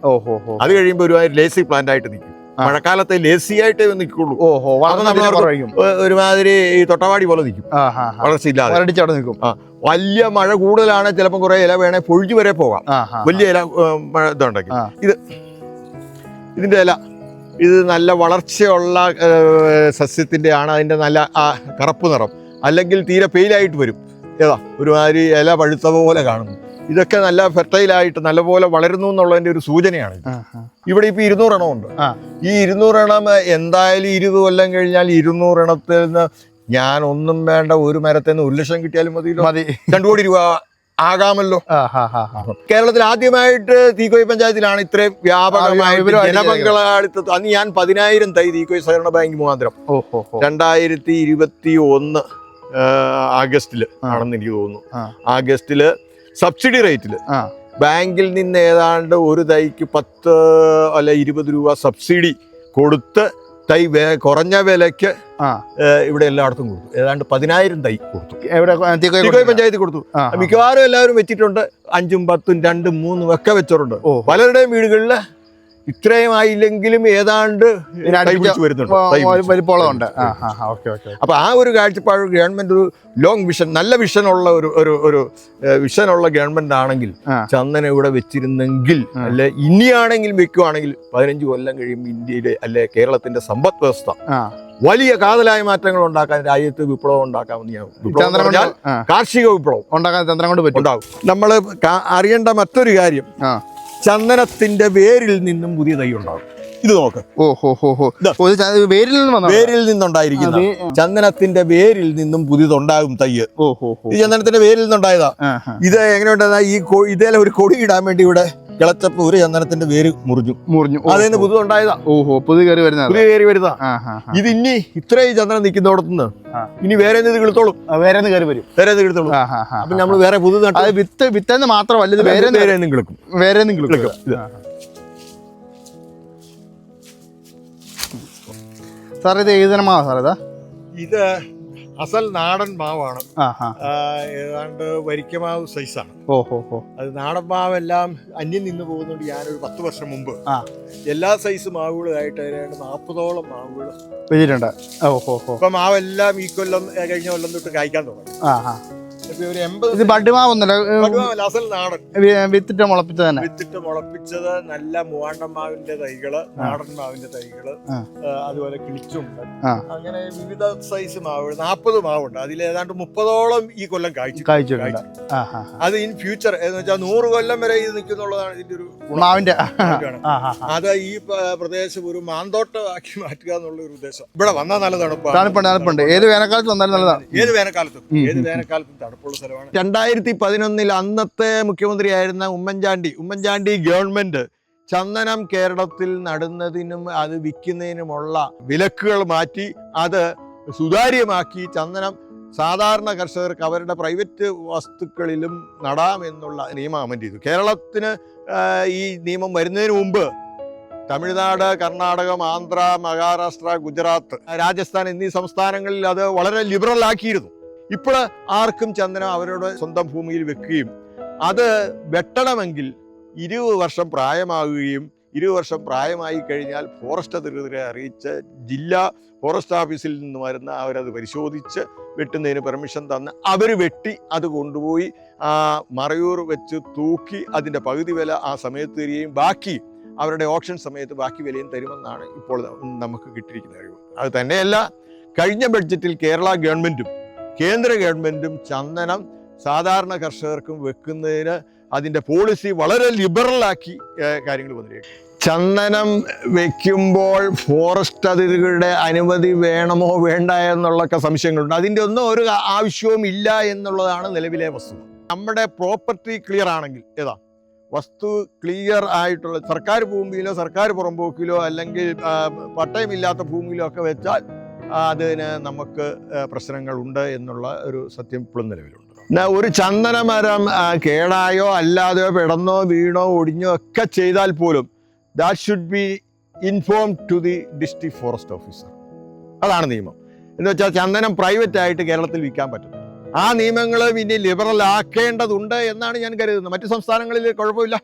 അത് കഴിയുമ്പോൾ ഒരുമാതിരി ലേസി പ്ലാന്റ് ആയിട്ട് നിൽക്കും. മഴക്കാലത്തെ ലേസി ആയിട്ട് നിൽക്കുള്ളൂ. ഒരുമാതിരി ഈ തൊട്ടവാടി പോലെ നിൽക്കും. വളർച്ചയില്ലാതെ വലിയ മഴ കൂടുതലാണെങ്കിൽ ചിലപ്പോൾ കുറെ ഇല വേണേ പൊഴിഞ്ഞു വരെ പോകാം. വലിയ ഇല മഴ ഇതുണ്ടെങ്കിൽ ഇതിന്റെ ഇല ഇത് നല്ല വളർച്ചയുള്ള സസ്യത്തിന്റെ ആണ്. അതിന്റെ നല്ല കറുപ്പ് നിറം, അല്ലെങ്കിൽ തീരെ പെയിലായിട്ട് വരും. ഏതാ ഒരുമാതിരി ഇല പഴുത്ത പോലെ കാണുന്നു. ഇതൊക്കെ നല്ല ഫെർട്ടൈലായിട്ട് നല്ലപോലെ വളരുന്നു എന്നുള്ളതിന്റെ ഒരു സൂചനയാണ്. ഇവിടെ ഇപ്പൊ 200 എണ്ണം ഉണ്ട്. ഈ 200 എണ്ണം എന്തായാലും 20 കൊല്ലം കഴിഞ്ഞാൽ 200 എണ്ണത്തിൽ നിന്ന് ഞാൻ ഒന്നും വേണ്ട, ഒരു മരത്തിൽ നിന്ന് 1 ലക്ഷം കിട്ടിയാലും മതിയല്ലോ, 2 കോടി രൂപ ആകാമല്ലോ. കേരളത്തിൽ ആദ്യമായിട്ട് തീക്കോയി പഞ്ചായത്തിലാണ് ഇത്രയും വ്യാപകമായിട്ട് ജനപങ്കാളിത്തം. അന്ന് ഞാൻ 10,000 തൈ തീക്കോയി സഹകരണ ബാങ്ക് മുഖാന്തരം 2021 ആഗസ്റ്റില് ആണെന്ന് എനിക്ക് തോന്നുന്നു. ആഗസ്റ്റില് സബ്സിഡി റേറ്റില് ബാങ്കിൽ നിന്ന് ഏതാണ്ട് ഒരു തൈക്ക് 10 അല്ല 20 രൂപ സബ്സിഡി കൊടുത്ത് തൈ കുറഞ്ഞ വിലക്ക് ഇവിടെ എല്ലായിടത്തും കൊടുത്തു. ഏതാണ്ട് 10,000 തൈ കൊടുത്തു. തീക്കോയി പഞ്ചായത്തിൽ കൊടുത്തു. മിക്കവാറും എല്ലാവരും വെച്ചിട്ടുണ്ട്. 5ഉം 10ഉം 2ഉം 3ഉം ഒക്കെ വെച്ചിട്ടുണ്ട്. പലരുടെയും വീടുകളിൽ ഇത്രയും ആയില്ലെങ്കിലും ഏതാണ്ട് വരുന്നുണ്ട്. അപ്പൊ ആ ഒരു കാഴ്ചപ്പാട് ഗവൺമെന്റ് ഒരു ലോങ് വിഷൻ, നല്ല വിഷനുള്ള ഒരു വിഷനുള്ള ഗവൺമെന്റ് ആണെങ്കിൽ ചന്ദനം ഇവിടെ വെച്ചിരുന്നെങ്കിൽ, അല്ലെ ഇനിയാണെങ്കിലും വെക്കുവാണെങ്കിൽ 15 കൊല്ലം കഴിയുമ്പോൾ ഇന്ത്യയിലെ അല്ലെ കേരളത്തിന്റെ സമ്പദ് വ്യവസ്ഥ വലിയ കാതലായ മാറ്റങ്ങൾ ഉണ്ടാക്കാൻ, രാജ്യത്ത് വിപ്ലവം ഉണ്ടാക്കാമെന്ന് ഞാൻ കാർഷിക വിപ്ലവം ഉണ്ടാക്കാൻ ചന്ദനം കൊണ്ട് ഉണ്ടാകും. നമ്മൾ അറിയേണ്ട മറ്റൊരു കാര്യം, ചന്ദനത്തിന്റെ വേരിൽ നിന്നും പുതിയ തൈ ഉണ്ടാകും. ഇത് നോക്ക്. വേരിൽ നിന്നുണ്ടായിരിക്കുന്ന ചന്ദനത്തിന്റെ വേരിൽ നിന്നും പുതിയതുണ്ടാകും തൈ. ഈ ചന്ദനത്തിന്റെ വേരിൽ നിന്നുണ്ടായതാ. ഇത് എങ്ങനെയുണ്ടാ? ഈ ഇതേലെ ഒരു കൊടി ഇടാൻ വേണ്ടി ഇവിടെ കിളച്ചപ്പോ ഒരു ചന്ദനത്തിന്റെ വേര് മുറിഞ്ഞു. അതിന് പുതുണ്ടായതാ. പുതിയ കയറി വരുന്നതാ. ഇത് ഇനി ഇത്രയും ചന്ദനം നിൽക്കുന്നോടത്തുനിന്ന് ഇനി വേറെ ഇത് കിളുത്തോളും. വേറെ കയറി വരും. അപ്പൊ നമ്മൾ വേറെ പുതു വിത്തെന്ന് മാത്രമല്ല, ഇത് വേറെ കിളുക്കും. സാർ ഇത് ഏതിനം മാവാ സാർ? ഇത് അസൽ നാടൻ മാവാണ്. ഏതാണ്ട് വരിക്കമാവ് സൈസാണ്. അത് നാടൻ മാവെല്ലാം അന്യം നിന്ന് പോകുന്നുണ്ട്. ഞാനൊരു 10 വർഷം മുമ്പ് എല്ലാ സൈസ് മാവുകളായിട്ട് ഏതാണ്ട് 40ഓളം മാവുകൾ വെച്ചിട്ടുണ്ട്. ഇപ്പൊ മാവെല്ലാം ഈ കൊല്ലം കഴിഞ്ഞ കൊല്ലം തൊട്ട് കായ്ക്കാൻ തുടങ്ങി. ഇത് ബഡ്മാവൊന്നുമല്ല, അസൽ നാടൻ വിത്തിട്ട് മുളപ്പിച്ചത്. മുളപ്പിച്ചത് നല്ല മൂവാണ്ടൻ മാവിന്റെ തൈകള്, നാടൻ മാവിന്റെ തൈകള്, അതുപോലെ കിളിച്ചുണ്ട്. അങ്ങനെ വിവിധ സൈസ് മാവുകൾ 40 മാവുണ്ട്. അതിൽ ഏതാണ്ട് 30ഓളം ഈ കൊല്ലം കായ്ച്ചു. അത് ഇൻ ഫ്യൂച്ചർ എന്ന് വെച്ചാൽ 100 കൊല്ലം വരെ ഇത് നിൽക്കുന്നുള്ളതാണ് ഇതിന്റെ ഒരു മാവിന്റെ. അത് ഈ പ്രദേശം ഒരു മാന്തോട്ടമാക്കി മാറ്റുക എന്നുള്ള ഒരു ഉദ്ദേശം. ഇവിടെ വന്നാൽ നല്ല തണുപ്പാണ്. ഏത് വേനൽക്കാലത്ത് വന്നാലും നല്ലതാണ്. ഏത് വേനൽക്കാലത്തും തണുപ്പുള്ള സ്ഥലമാണ്. 2011 അന്നത്തെ മുഖ്യമന്ത്രിയായിരുന്ന ഉമ്മൻചാണ്ടി ഗവൺമെന്റ് ചന്ദനം കേരളത്തിൽ നടുന്നതിനും അത് വിൽക്കുന്നതിനുമുള്ള വിലക്കുകൾ മാറ്റി അത് സുതാര്യമാക്കി ചന്ദനം സാധാരണ കർഷകർക്ക് അവരുടെ പ്രൈവറ്റ് വസ്തുക്കളിലും നടാമെന്നുള്ള നിയമം അമെൻഡ് ചെയ്തു. കേരളത്തിന് ഈ നിയമം വരുന്നതിന് മുമ്പ് തമിഴ്നാട്, കർണാടകം, ആന്ധ്ര, മഹാരാഷ്ട്ര, ഗുജറാത്ത്, രാജസ്ഥാൻ എന്നീ സംസ്ഥാനങ്ങളിൽ അത് വളരെ ലിബറൽ ആക്കിയിരുന്നു. ഇപ്പോൾ ആർക്കും ചന്ദനം അവരുടെ സ്വന്തം ഭൂമിയിൽ വെക്കുകയും അത് വെട്ടണമെങ്കിൽ 20 വർഷം പ്രായമാകുകയും 20 വർഷം പ്രായമായി കഴിഞ്ഞാൽ ഫോറസ്റ്റ് അധികൃതരെ അറിയിച്ച് ജില്ലാ ഫോറസ്റ്റ് ഓഫീസിൽ നിന്ന് വരുന്ന അവരത് പരിശോധിച്ച് വെട്ടുന്നതിന് പെർമിഷൻ തന്ന് അവർ വെട്ടി അത് കൊണ്ടുപോയി മറയൂർ വെച്ച് തൂക്കി അതിൻ്റെ പകുതി വില ആ സമയത്ത് തരികയും ബാക്കി അവരുടെ ഓപ്ഷൻ സമയത്ത് ബാക്കി വിലയും തരുമെന്നാണ് ഇപ്പോൾ നമുക്ക് കിട്ടിയിരിക്കുന്ന അറിവ്. അത് തന്നെയല്ല, കഴിഞ്ഞ ബഡ്ജറ്റിൽ കേരള ഗവൺമെൻറ്റും കേന്ദ്ര ഗവൺമെൻറ്റും ചന്ദനം സാധാരണ കർഷകർക്കും വെക്കുന്നതിന് അതിൻ്റെ പോളിസി വളരെ ലിബറലാക്കി കാര്യങ്ങൾ വന്നിരിക്കും. ചന്ദനം വെക്കുമ്പോൾ ഫോറസ്റ്റ് അധികൃതരുടെ അനുമതി വേണമോ വേണ്ട എന്നുള്ളൊക്കെ സംശയങ്ങളുണ്ട്. അതിൻ്റെ ഒന്നും ഒരു ആവശ്യവും ഇല്ല എന്നുള്ളതാണ് നിലവിലെ വസ്തുത. നമ്മുടെ പ്രോപ്പർട്ടി ക്ലിയർ ആണെങ്കിൽ, വസ്തു ക്ലിയർ ആയിട്ടുള്ള സർക്കാർ ഭൂമിയിലോ സർക്കാർ പുറമ്പോക്കിലോ അല്ലെങ്കിൽ പട്ടയമില്ലാത്ത ഭൂമിയിലോ ഒക്കെ വെച്ചാൽ അതിന് നമുക്ക് പ്രശ്നങ്ങളുണ്ട് എന്നുള്ള ഒരു സത്യം ഇപ്പോഴും നിലവിലുണ്ട്. ഒരു ചന്ദനമരം കേടായോ അല്ലാതെയോ പിടന്നോ വീണോ ഒടിഞ്ഞോ ഒക്കെ ചെയ്താൽ പോലും that should be informed to the district forest officer. അതാണ് നിയമം. എന്ന് വെച്ചാൽ ചന്ദനം പ്രൈവറ്റ് ആയിട്ട് കേരളത്തിൽ വിൽക്കാൻ പറ്റും. ആ നിയമങ്ങൾ ഇനി ലിബറൽ ആക്കേണ്ടതുണ്ട് എന്നാണ് ഞാൻ കരുതുന്നത്. മറ്റു സംസ്ഥാനങ്ങളിൽ കുഴപ്പമില്ല.